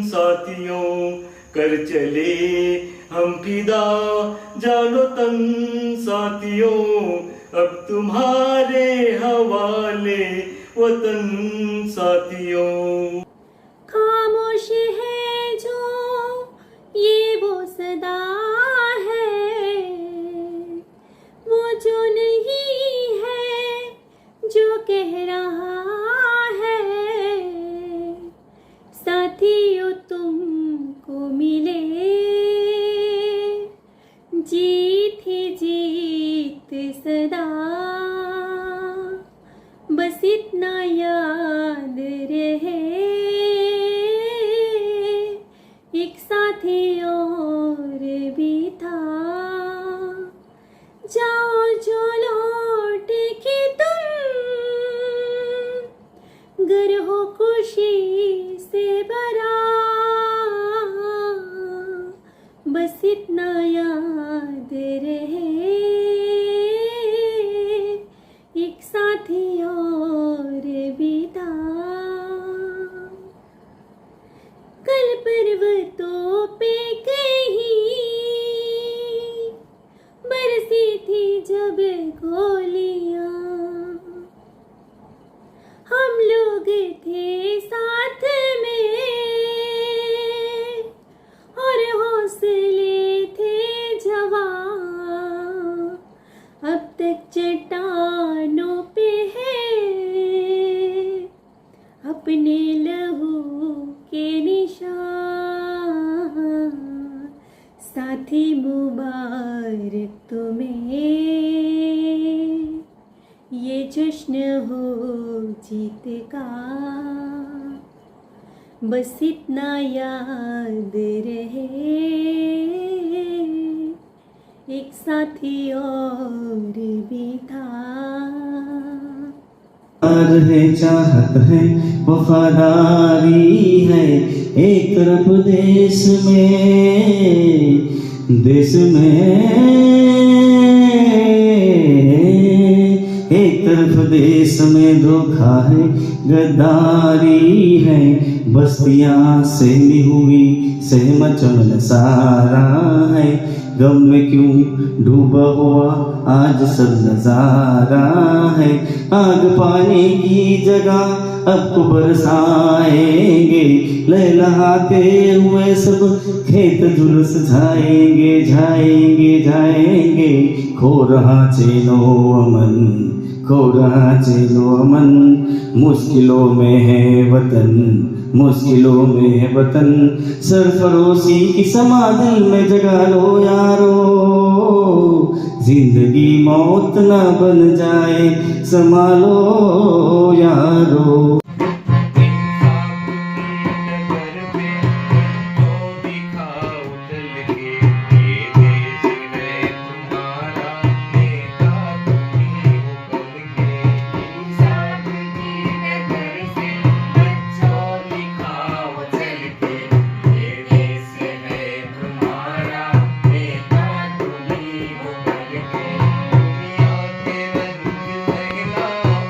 साथियों। कर चले हम फिदा जानो तन साथियों, अब तुम्हारे हवाले वतन साथियों। खामोश है जो ये वो सदा है, वो जो नहीं है जो कह रहा है। साथियों तुमको मिले जीत ही जीत सदा, बस इतना याद रहे एक साथी और भी था। जाओ जो लौट के तुम, घर हो खुशी से भरा, बस इतना याद रहे एक साथी और भी था। कल पर्वतों पे कहीं बरसी थी जब गोलियां, हम लोग थे साथ में और हौसले थे जवां। अब तक चट्टानों पे है अपने लहू के निशान। साथी मुबारक तुम्हें, ये जश्न हो जीत का, बस इतना याद रहे एक साथी और भी था। है चाहत है वफादारी है, एक तरफ देश में एक तरफ देश में धोखा है, गद्दारी है। बस्तियां सहमी हुई सहम चमन सारा है, गम में क्यों डूबा हुआ आज सब नजारा है। आग पानी की जगह अब को बरसाएंगे, लहलहाते हुए सब खेत झुलस जाएंगे जाएंगे जाएंगे। खो रहा चैनो अमन, खो रहा चैनो अमन, मुश्किलों में है वतन, मुश्किलों में है वतन। सरफरोशी की समा दिल में जगा लो यारो, जिंदगी मौत न बन जाए संभालो यारो।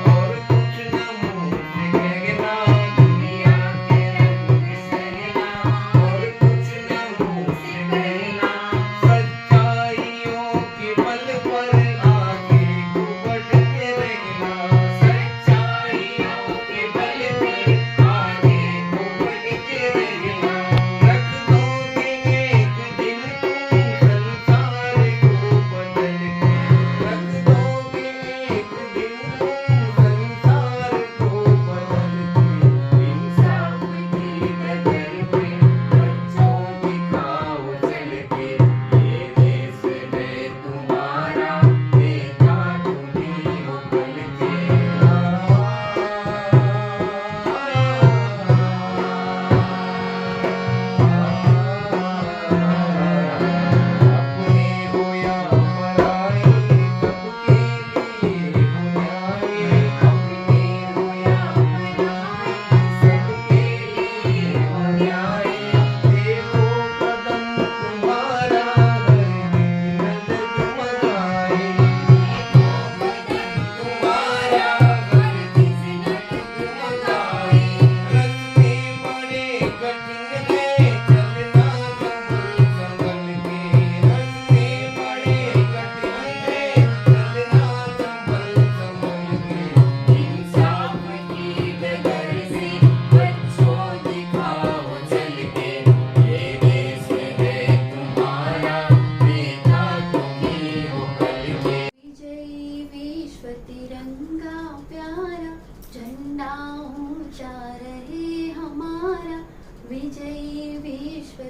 और कुछ न मुझे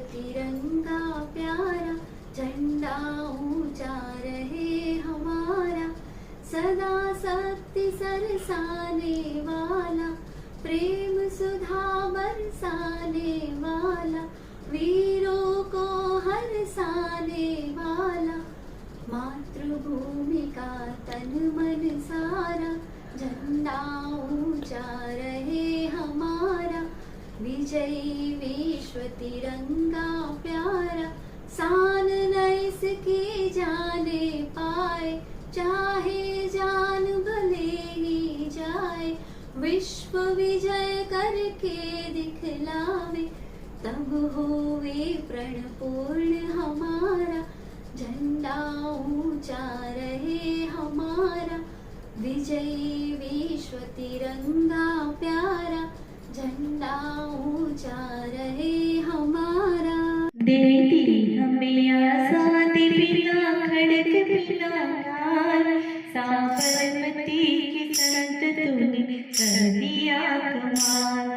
तिरंगा प्यारा, झंडा ऊंचा रहे हमारा, सदा शक्ति सरसाने वाला, प्रेम सुधा बरसाने वाला, वीरों को हरसाने वाला, मातृभूमि का तन मन सारा, झंडा ऊंचा रहे हमारा, विजयी विश्व तिरंगा प्यारा, शान न इसकी जाने पाए, चाहे जान भले ही जाए, विश्व विजय करके दिखलावे, तब होवे प्रण पूर्ण हमारा, झंडा ऊंचा रहे हमारा, विजयी विश्व तिरंगा प्यारा, झंडा ऊंचा रहे हमारा। देती हमें आजादी बिना खड़क बिना हार, साबरमती की संत तूने कर दिया कमाल,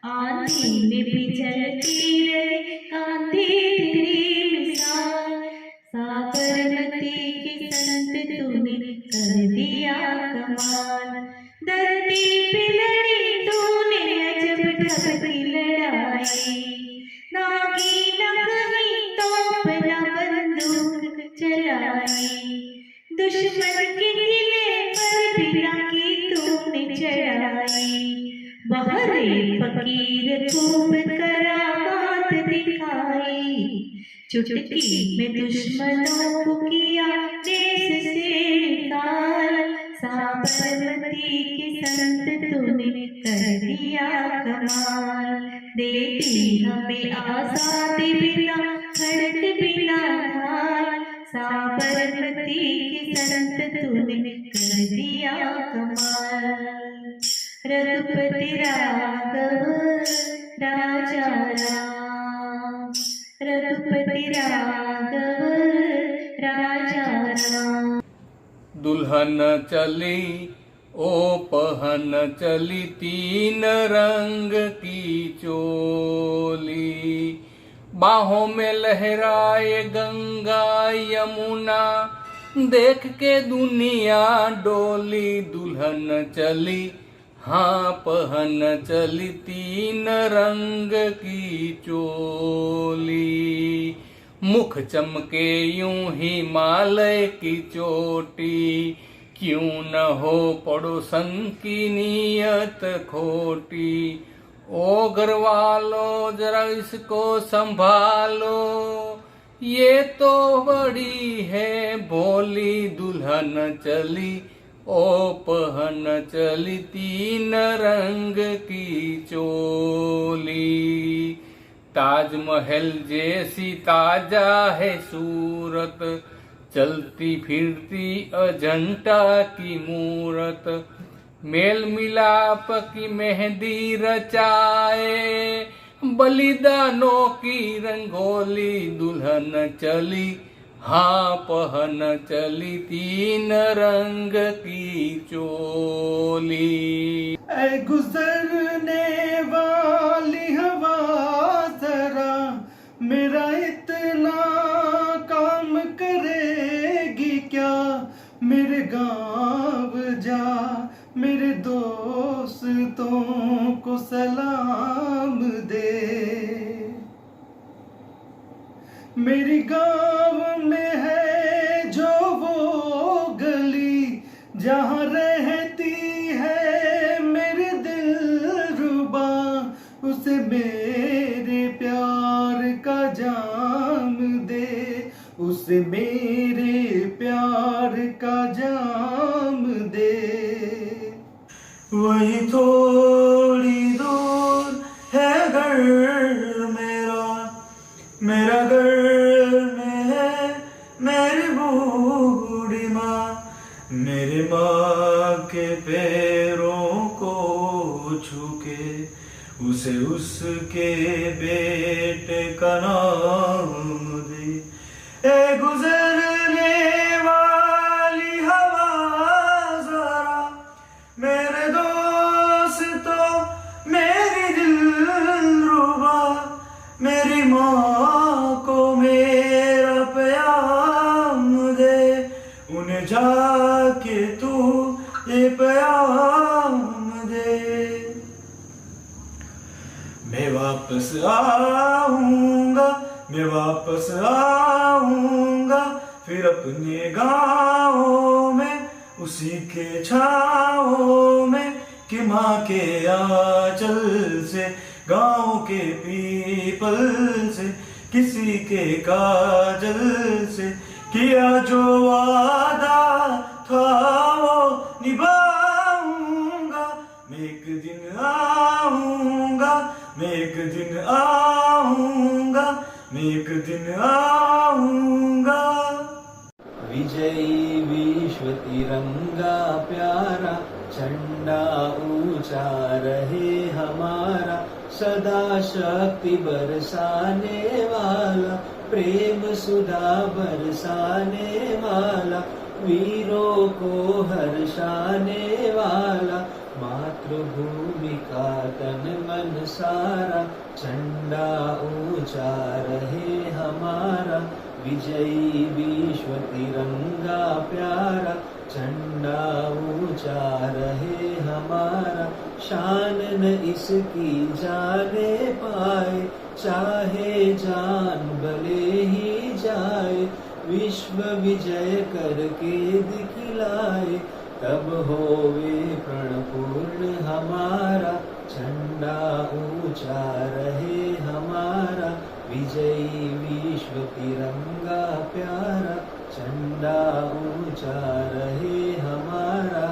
आंधी में भी चलती रहे गांधी तेरी मिसाल, साबरमती की संत तूने कर दिया कमाल, धरती पे लड़ी तूने अजब ढंग की लड़ाई, ना की न कहीं तोप न बंदूक चलाई, दुश्मन के किले पर भी ना की तूने चढ़ाई, बहरे फकीर खूब करामात दिखाई, चुटकी में दुश्मनों को किया देश से निकाल, साबरमती की संत तूने कर दिया कमाल, देती हमें आजादी बिना खड़क बिना हार, साबरमती की संत तूने कर दिया कमाल, रघुपति राघव राजा राम, रघुपति राघव राजा राम। दुल्हन चली ओ पहन चली तीन रंग की चोली, बाहों में लहराए गंगा यमुना, देख के दुनिया डोली। दुल्हन चली हाँ पहन चली तीन रंग की चोली, मुख चमके यूं हिमालय की चोटी, क्यों न हो पड़ोसन की नीयत खोटी। ओ घर वालो जरा इसको संभालो, ये तो बड़ी है भोली। दुल्हन चली ओ पहन चली तीन रंग की चोली, ताजमहल जैसी ताजा है सूरत, चलती फिरती अजंता की मूरत, मेल मिलाप की मेहंदी रचाए, बलिदानों की रंगोली। दुल्हन चली हाँ पहन चली तीन रंग की चोली। ऐ गुजरने वाली हवा जरा मेरा इतना काम करेगी क्या, मेरे गाँव जा मेरे दोस्तों को सलाम दे। मेरी गाँव में है जो वो गली जहाँ रहती है मेरे दिलरुबा, उसे मेरे प्यार का जाम दे, उसे मेरे प्यार का जाम दे। वही थोड़ी दूर है घर मेरा, मेरा घर में है मेरी बूढ़ी माँ, मेरी माँ के पैरों को छू के उसे उसके बेटे का नाम दे। ए गुजरने वाली हवा जरा मेरे दोस्तों मेरी दिलरुबा, मेरी माँ वापस आऊंगा फिर अपने गाँव में, उसी के छाँव में कि माँ के आंचल से, गाँव के पीपल से, किसी के काजल से, किया जो वादा था वो निभाऊंगा। मैं एक दिन आऊंगा, मैं एक दिन आऊंगा, मैं एक दिन आऊंगा। विजयी विश्व तिरंगा प्यारा, झंडा ऊंचा रहे हमारा, सदा शक्ति बरसाने वाला, प्रेम सुधा बरसाने वाला, वीरों को हर्षाने वाला, मातृभूमि का तन मन सारा, झंडा ऊंचा रहे हमारा। विजयी विश्व तिरंगा प्यारा, झंडा ऊंचा रहे हमारा, शान न इसकी जाने पाए, चाहे जान भले ही जाए, विश्व विजय करके दिखलाए, तब होवे प्रण पूर्ण हमारा, झंडा ऊंचा रहे हमारा। विजयी विश्व तिरंगा प्यारा, झंडा ऊंचा रहे हमारा।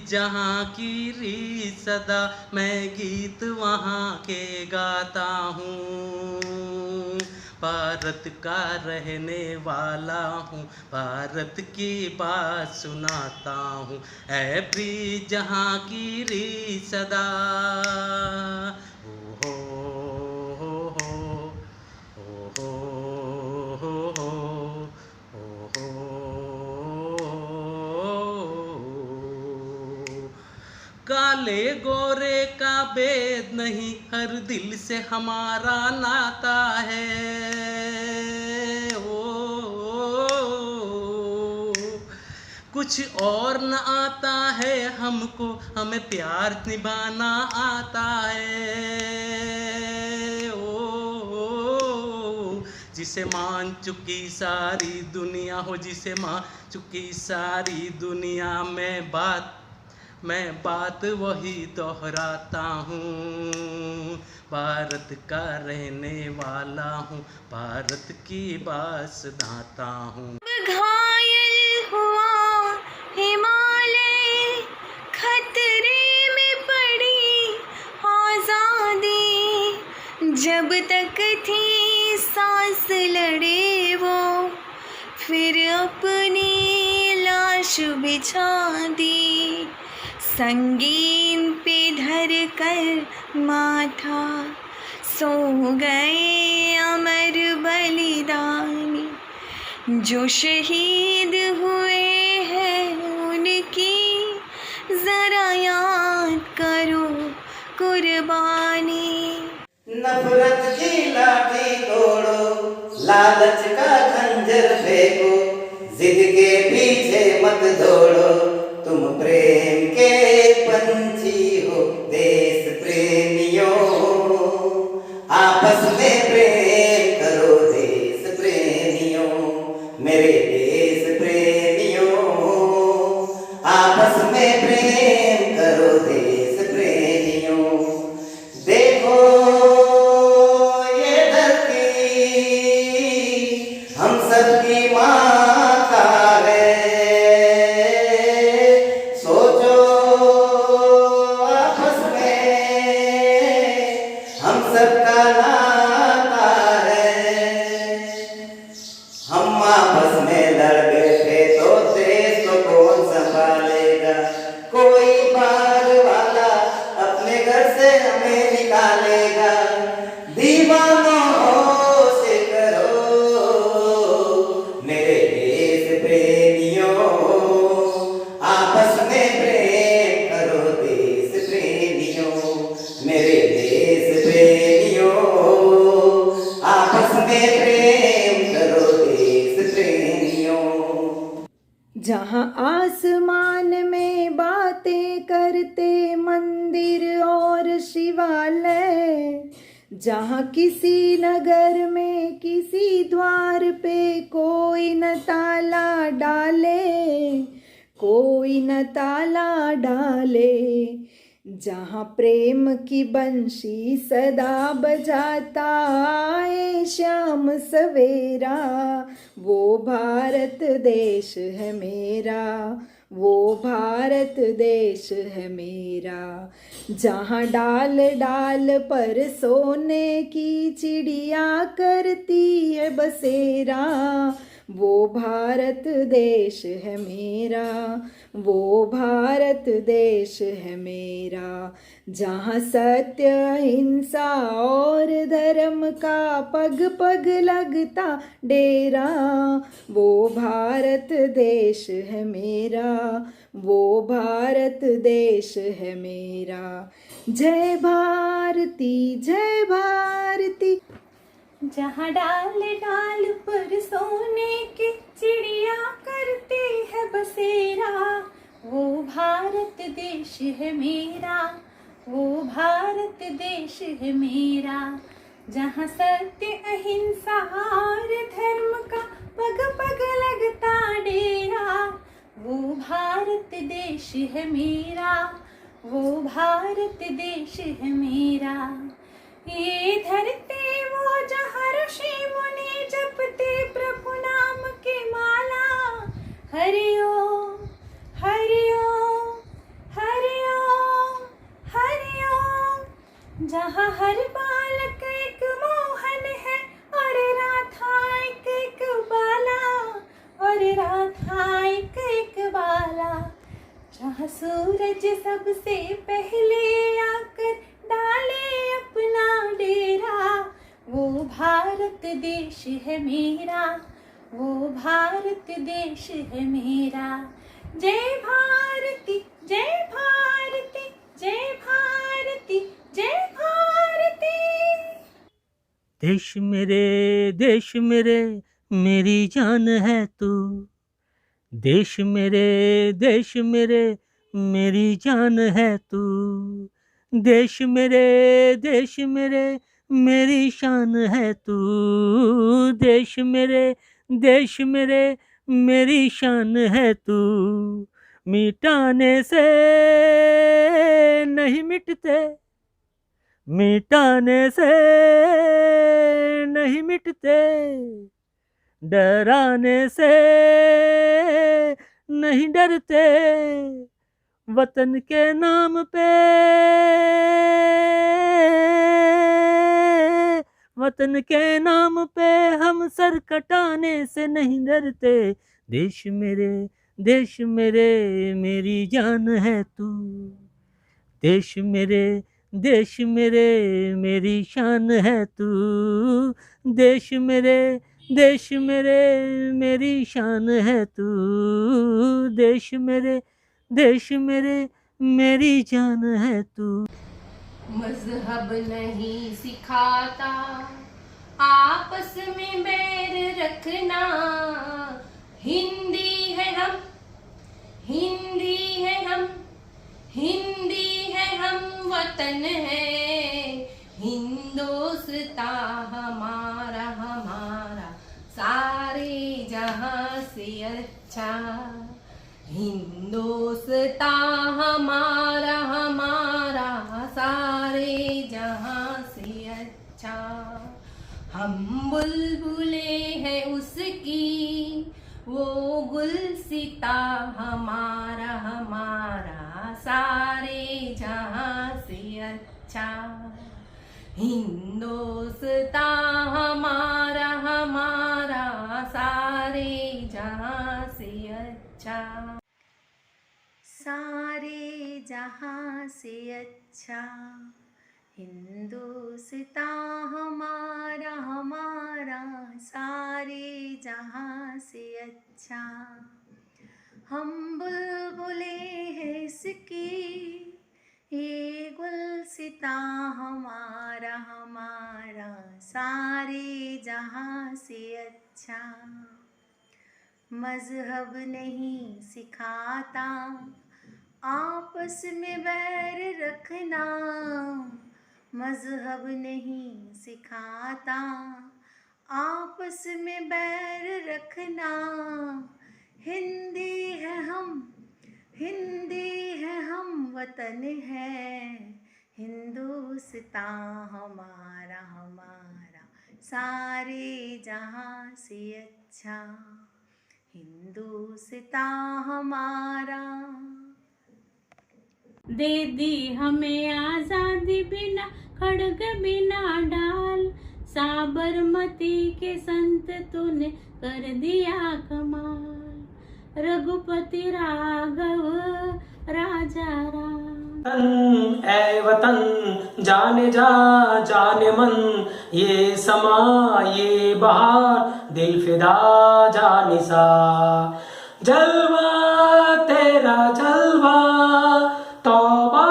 जहाँ की रीत सदा मैं गीत वहाँ के गाता हूँ, भारत का रहने वाला हूँ, भारत की बात सुनाता हूँ। ऐ प्रीत जहाँ की रीत सदा, हो हो हो हो हो काले गोरे का भेद नहीं, हर दिल से हमारा नाता है। कुछ और न आता है हमको, हमें प्यार निभाना आता है। जिसे मान चुकी सारी दुनिया हो, जिसे मान चुकी सारी दुनिया, मैं बात वही दोहराता हूँ। भारत का रहने वाला हूँ, भारत की बात सुनाता हूँ। घायल हुआ हिमालय, खतरे में पड़ी आजादी, जब तक थी सांस लड़े वो, फिर अपनी लाश बिछा दी, संगीन पे धर कर माथा, सो गए अमर बलिदानी, जो शहीद हुए हैं उनकी जरा याद करो कुर्बानी। नफरत की लाठी तोड़ो, लालच का खंजर फेंको, जिद के पीछे मत दौड़ो, तुम प्रेम के पंछी हो देश प्रेमियों, आपस में प्रेम करो देश प्रेमियों, मेरे देश प्रेमियों, आपस में प्रेम करो देश प्रेमियों। देखो ये धरती हम सबकी माता है, सबका नाता है। हम आपस में लड़ बैठे तो देश को कौन संभालेगा, कोई बाहर वाला अपने घर से हमें निकालेगा। दीवानों से करो मेरे देश प्रेमियों, आपस में प्रेम करो देश प्रेमियों, मेरे देश प्रेमियों, आपस में प्रेम करो देश प्रेमियों। जहाँ आसमान में बातें करते मंदिर और शिवालय, जहाँ किसी नगर में किसी द्वार पे कोई न ताला डाले, कोई न ताला डाले, जहाँ प्रेम की बंशी सदा बजाता आए श्याम सवेरा, वो भारत देश है मेरा, वो भारत देश है मेरा। जहाँ डाल डाल पर सोने की चिड़िया करती है बसेरा, वो भारत देश है मेरा, वो भारत देश है मेरा। जहाँ सत्य अहिंसा और धर्म का पग पग लगता डेरा, वो भारत देश है मेरा, वो भारत देश है मेरा। जय भारती जय भारती। जहाँ डाल डाल पर सोने की चिड़िया करती है बसेरा, वो भारत देश है मेरा, वो भारत देश है मेरा। जहाँ सत्य अहिंसा और धर्म का पग पग लगता डेरा, वो भारत देश है मेरा, वो भारत देश है मेरा। ये धरती वो जहाँ ऋषि मुनि जपते प्रभु नाम की माला, हरि ओम हरि ओम हरि ओम हरि ओम। जहाँ हर बालक एक मोहन है और राधा एक एक बाला, और राधा एक एक बाला। जहाँ सूरज सबसे पहले आकर डाले अपना डेरा, वो भारत देश है मेरा, वो भारत देश है मेरा। जय भारती जय भारती जय भारती जय भारती। देश मेरे मेरी जान है तू, देश मेरे मेरी जान है तू, देश मेरे मेरी शान है तू, देश मेरे मेरी शान है तू। मिटाने से नहीं मिटते, मिटाने से नहीं मिटते, डराने से नहीं डरते, वतन के नाम पे, वतन के नाम पे हम सर कटाने से नहीं डरते। देश मेरे मेरी जान है तू, देश मेरे मेरी शान है तू, देश मेरे मेरी शान है तू, देश मेरे मेरी जान है तू। मजहब नहीं सिखाता आपस में बैर रखना, हिंदी है हम, हिंदी है हम, हिंदी है हम, वतन है हिंदुस्तान हमारा, हमारा सारे जहां से अच्छा, हिंदुस्तान हमारा, हमारा सारे जहां से अच्छा। हम बुलबुले हैं उसकी, वो गुलसिता हमारा, हमारा सारे जहां से अच्छा, हिंदुस्तान हमारा, हमारा सारे जहां से अच्छा, सारे जहां से अच्छा, हिंदुस्तान हमारा, हमारा सारे जहां से अच्छा। हम बुलबुले हैं इसकी, ये गुलसिता हमारा, हमारा सारे जहां से अच्छा। मजहब नहीं सिखाता आपस में बैर रखना, मजहब नहीं सिखाता आपस में बैर रखना। हिंदी है हम वतन है हिंदुस्तान हमारा सारे जहां से अच्छा हिंदुस्तान हमारा। दे दी हमें आजादी बिना खड़ग बिना डाल, साबरमती के संत तूने कर दिया कमाल। रघुपति राघव राजा राम। ए वतन जाने जा जाने मन, ये समा ये बहार दिल फिदा जाने सा। जलवा तेरा जलवा तौबा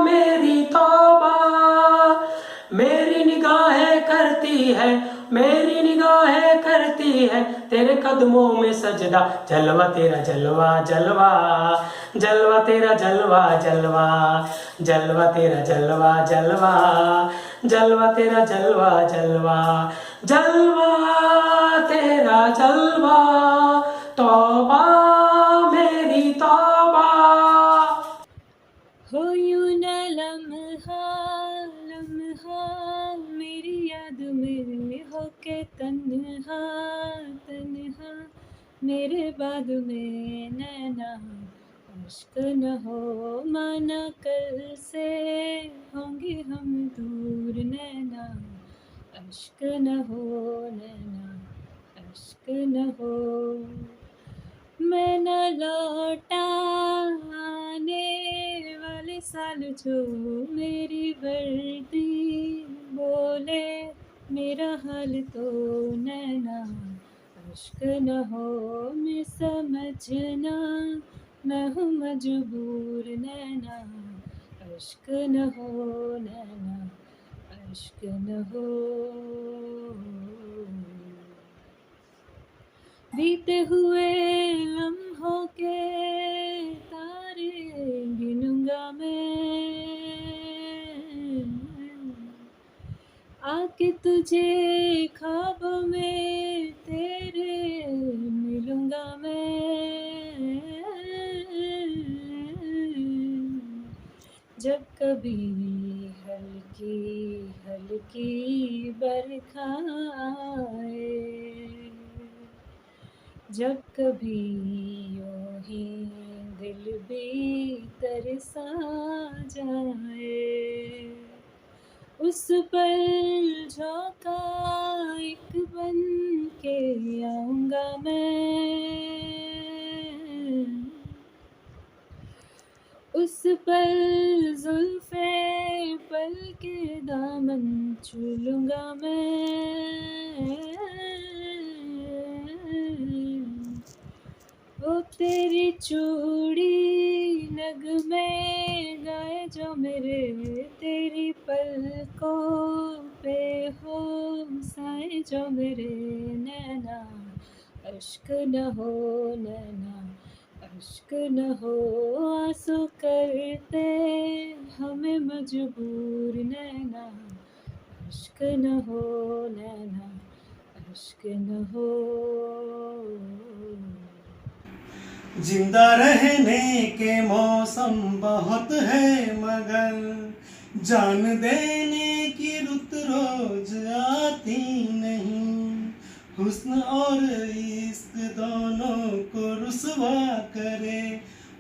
मेरी तौबा, मेरी निगाहें करती है तेरे कदमों में सजदा। जलवा तेरा जलवा जलवा, जलवा तेरा जलवा जलवा, जलवा तेरा जलवा जलवा, जलवा तेरा जलवा जलवा, जलवा तेरा जलवा तौबा मेरी तौबा। हो यूं न लम्हा लम्हा मेरी याद में होके तन्हा तन्हा, मेरे बाद में नैना अश्क न हो माना कल से होंगे हम दूर। नैना अश्क न हो नैना अश्क न हो। मैं न लौटा आने वाले साल जो मेरी वर्दी बोले, मेरा हाल तो नैना अश्क न हो। मैं समझना मैं हूँ मजबूर। नैना अश्क न हो नैना अश्क न हो। बीते हुए लम्हों के तारे गिनूंगा मैं, आके तुझे ख्वाबों में तेरे मिलूंगा मैं। जब कभी हल्की हल्की बरखा आए, जब कभी यूं ही दिल भी तरसा जाए, उस पल झोंका एक बन के आऊंगा मैं। उस पल जुल्फे पल के दामन चूलूंगा मैं। वो तेरी चूड़ी नगमे गाए जो मेरे, तेरी पलकों पे हो साए जो मेरे। नैना अश्क न हो नैना अश्क न हो, आंसू करते हमें मजबूर। नैना अश्क न हो नैना अश्क न हो। जिंदा रहने के मौसम बहुत है मगर जान देने की रुत रोज आती नहीं। हुस्न और इश्क दोनों को रुसवा करे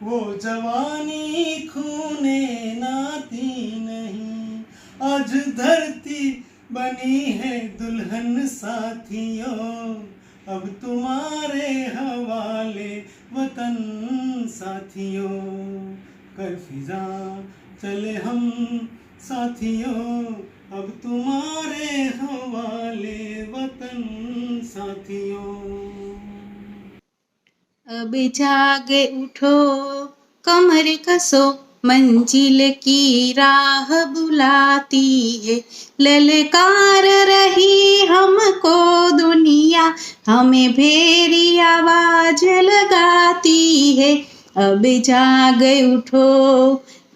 वो जवानी खूने नाती नहीं। आज धरती बनी है दुल्हन साथियों, अब तुम्हारे हवाले वतन साथियों। कर फिजा चले हम साथियों, अब तुम्हारे हवाले वतन साथियों। अब जागे उठो कमर कसो, मंजिल की राह बुलाती है। ललकार रही हमको दुनिया, हमें भेरी आवाज लगाती है। अब जाग उठो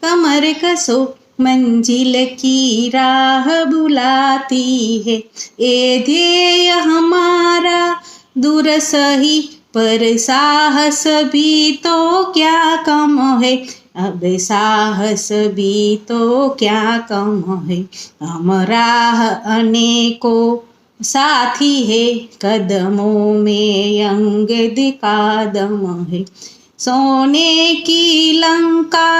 कमर कसो, मंजिल की राह बुलाती है। ये ध्येय हमारा दूर सही पर साहस भी तो क्या कम है, अब साहस भी तो क्या कम है। हम राह अनेकों साथी है, कदमों में अंगद कदम है। सोने की लंका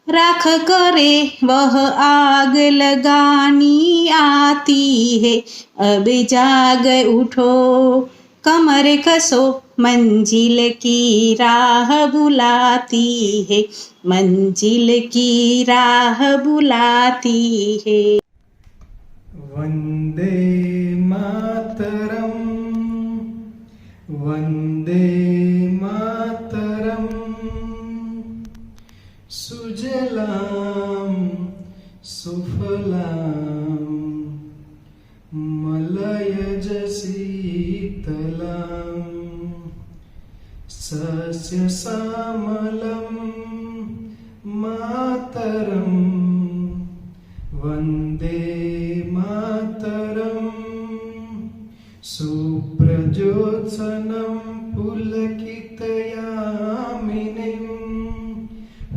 राख करे वह आग लगानी आती है। अब जाग उठो कमर कसो, मंजिल की राह बुलाती है, मंजिल की राह बुलाती है। वंदे मातरम, वंदे मातरम, सुजलाम सुफलाम मलयज शीतलाम सस्य श्यामलम मातरम, वंदे मातरम, सुप्रजोत्सनं पुलकितयामिनीं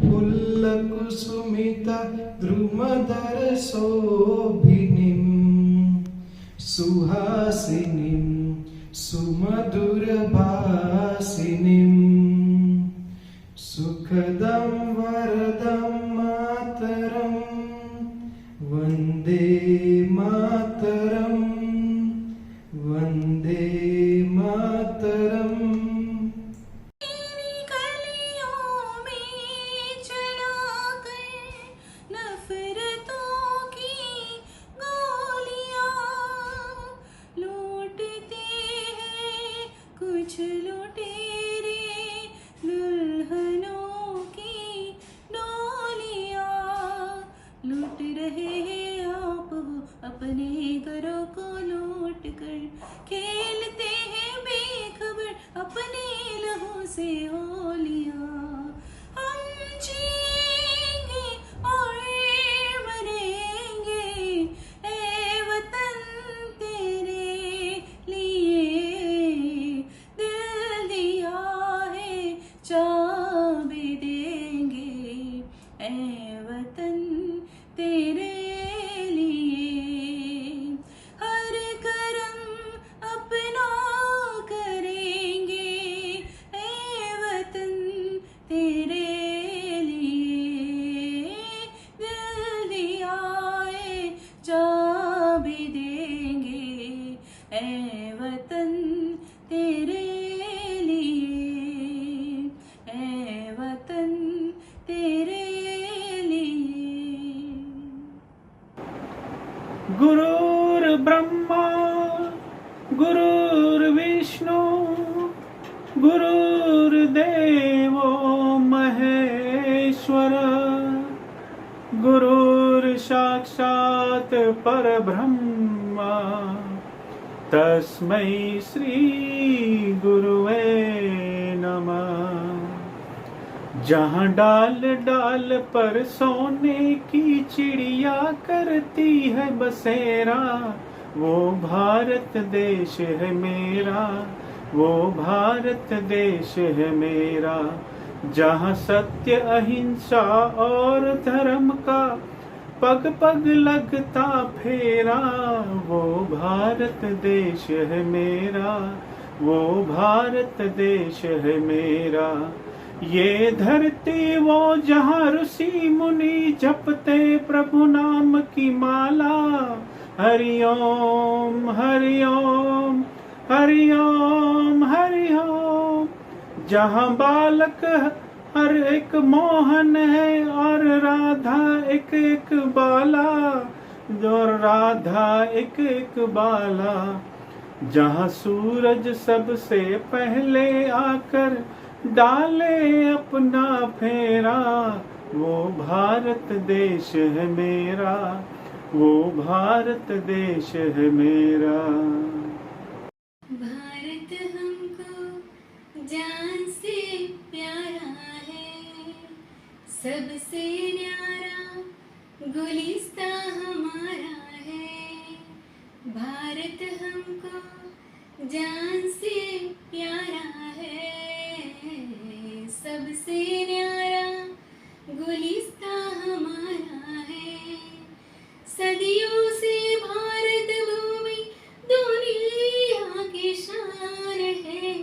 फुल्लकुसुमितद्रुमदरशोभिनीं सुहासिनीं सुमधुरभासिनीं सुखदं वरदं मातरं, वंदे मातरम, वंदे मातरम। कुछ लुटेरे दुल्हनों की डोलियां लूट रहे हैं आप अपने घरों को लूट कर, खेलते हैं बेखबर अपने लहू से होलियां। हम जिएंगे और मरेंगे ए वतन तेरे लिए, दिल दिया है चाह भी देंगे ए वतन तेरे लिए। हर करम अपना करेंगे ए वतन तेरे लिए, दिल दिया है चाह भी देंगे ए वतन तेरे लिए, ए वतन तेरे लिए। गुरुर्ब्रह्मा गुरुर्विष्णु गुरुर्देवो महेश्वर, गुरुर्साक्षात् परब्रह्मा तस्मै श्री गुरुवे नमः। जहाँ डाल डाल पर सोने की चिड़िया करती है बसेरा, वो भारत देश है मेरा, वो भारत देश है मेरा। जहाँ सत्य अहिंसा और धर्म का पग पग लगता फेरा, वो भारत देश है मेरा, वो भारत देश है मेरा। ये धरती वो जहाँ ऋषि मुनि जपते प्रभु नाम की माला, हरि ओम हरि ओम हरि ओम हरि ओम। जहाँ बालक हर एक मोहन है और राधा एक एक बाला, और राधा एक एक बाला। जहाँ सूरज सबसे पहले आकर डाले अपना फेरा, वो भारत देश है मेरा, वो भारत देश है मेरा। भारत हमको जान से प्यारा है, सबसे न्यारा जान से प्यारा है, सबसे न्यारा गुलिस्ता हमारा है। सदियों से भारत भूमि दुनिया की शान है,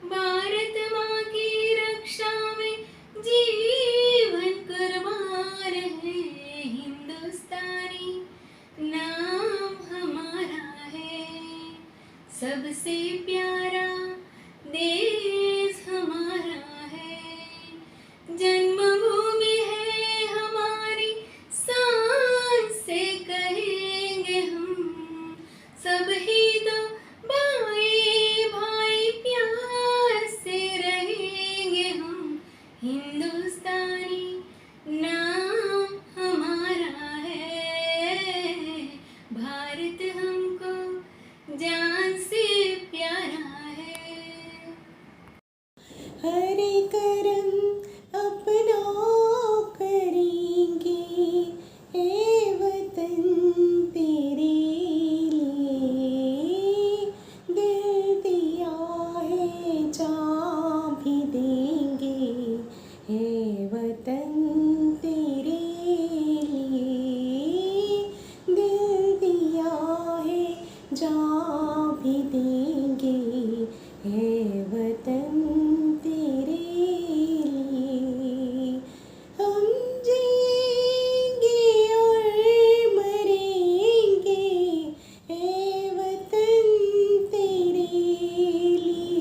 भारत माँ की रक्षा में जीवन कुर्बान है। हिंदुस्तानी नाम हमारा है, सबसे प्यारा देश हमारा है। जन्मभूमि है हमारी, शान से कहेंगे हम, सब ही तो भाई भाई प्यार से रहेंगे हम। हिंदुस्तानी नाम हमारा है, भारत हमको जान से प्यारा है। हरे करम अपना करेंगे, ए वतन तेरे लिए दिल दिया है, जान भी देंगे, ए वतन तेरे लिए दिल दिया है, जान भी देंगे, ए वतन तेरे लिए। हम जिएंगे और मरेंगे, ए वतन तेरे लिए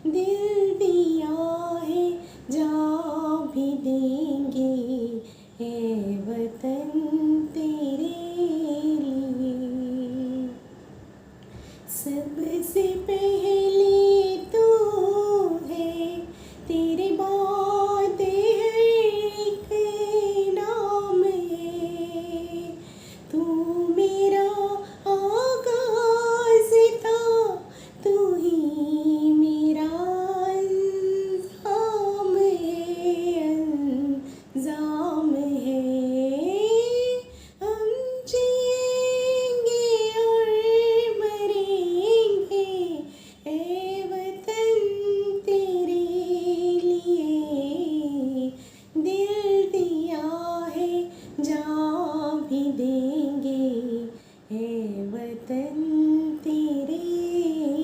दिल दिया है, जान भी देंगे, ए वतन तेरे लिए। सबसे पहले तो है, तेरे बाद हर एक नाम है। तू मेरा आगाज़ था, तू ही मेरा अंजाम है, अंजाम है। हम जिएंगे और मरेंगे, ए वतन तेरे लिए दिल दिया है, जान भी देंगे, ए वतन तेरे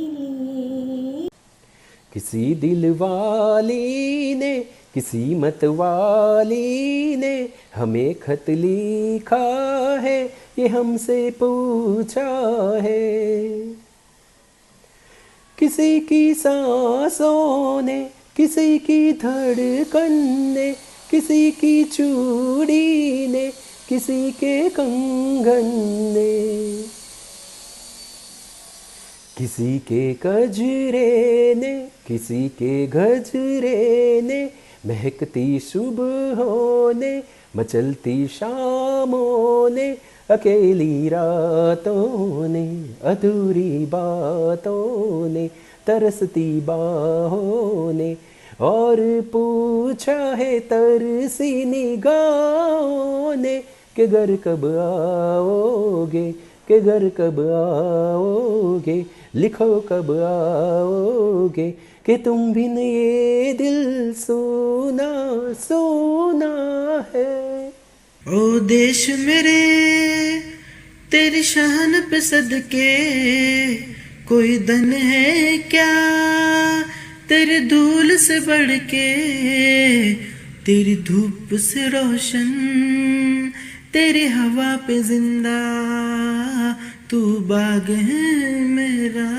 लिए। किसी दिल वाली ने, किसी मत वाली ने हमें खत लिखा है, ये हमसे पूछा है। किसी की सांसों ने, किसी की धड़कन ने, किसी की चूड़ी ने, किसी के कंगन ने, किसी के गजरे ने, किसी के गजरे ने, महकती सुबहों ने, मचलती शामों ने, अकेली रातों ने, अधूरी बातों ने, तरसती बाहों ने, और पूछा है तरसी निगाहों ने कि घर कब आओगे, कि घर कब आओगे, लिखो कब आओगे, कि तुम बिन ये दिल सोना सोना है। ओ देश मेरे तेरी शान पे सदके कोई धन है क्या, तेरे धूल से बढ़ के, तेरी धूप से रोशन, तेरी हवा पे जिंदा, तू बाग है मेरा,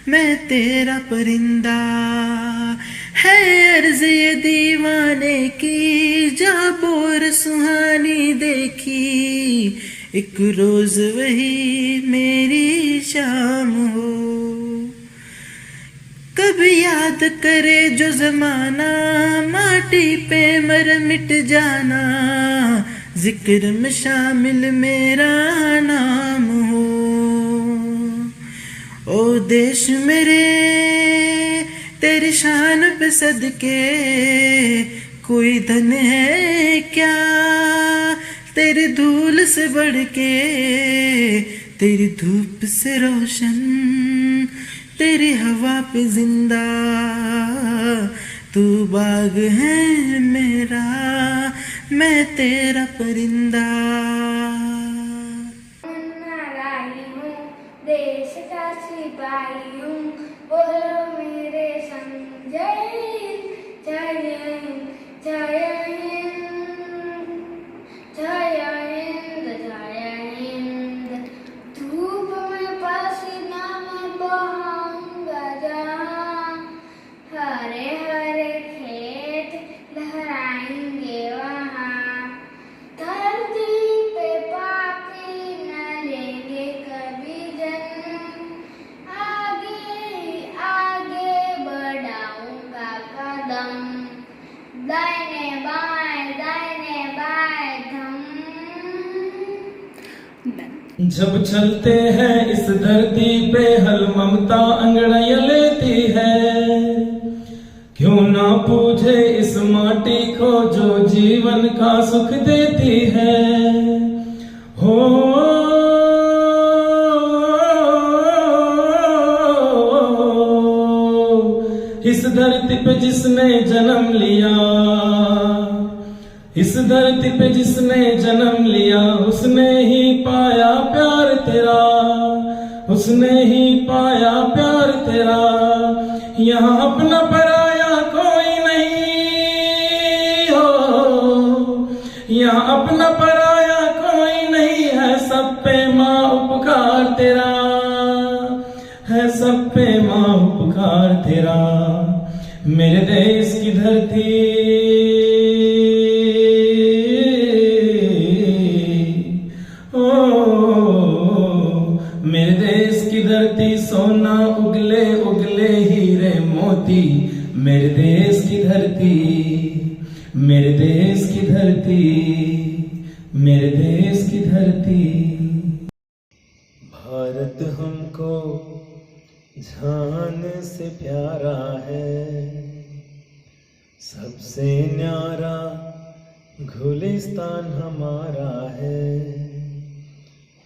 मैं तेरा परिंदा। है अर्ज़ ये दीवाने की, जा बोर सुहानी देखी, एक रोज वही मेरी शाम हो। कब याद करे जो जमाना, माटी पे मर मिट जाना, जिक्र में शामिल मेरा नाम हो। ओ देश मेरे तेरी शान पे सदके कोई धन है क्या, तेरी धूल से बढ़ के, तेरी धूप से रोशन, तेरी हवा पे जिंदा, तू बाग है मेरा, मैं तेरा परिंदा। देश का सिपाही हूँ, बोलो मेरे संग जय हिंद, जय हिंद, जय हिंद, जय हिंद, जय हिंद। धूप में पसीना में बहाऊंगा जहाँ, हरे हरे खेत लहराएंगे वहाँ। धरती पे पापी न लेंगे कभी जन्म, आगे बढ़ाऊंगा कदम, दाहिने बाएं धम। जब चलते हैं इस धरती पे हल ममता अंगड़ाइयां लेती है, क्यों ना पूछे इस माटी को जो जीवन का सुख देती है। हो इस धरती पे जिसने जन्म लिया, इस धरती पे जिसने जन्म लिया, उसने ही पाया प्यार तेरा, उसने ही पाया प्यार तेरा। यहाँ अपना पराया कोई नहीं हो, यहाँ अपना पराया कोई नहीं है, सब पे माँ उपकार तेरा है, सब पे माँ उपकार तेरा। मेरे देश की धरती, मेरे देश की धरती सोना उगले उगले हीरे मोती। मेरे देश की धरती, मेरे देश की धरती, मेरे देश की धरती। भारत हमको जान से प्यारा है, सबसे न्यारा गुलिस्तान हमारा है।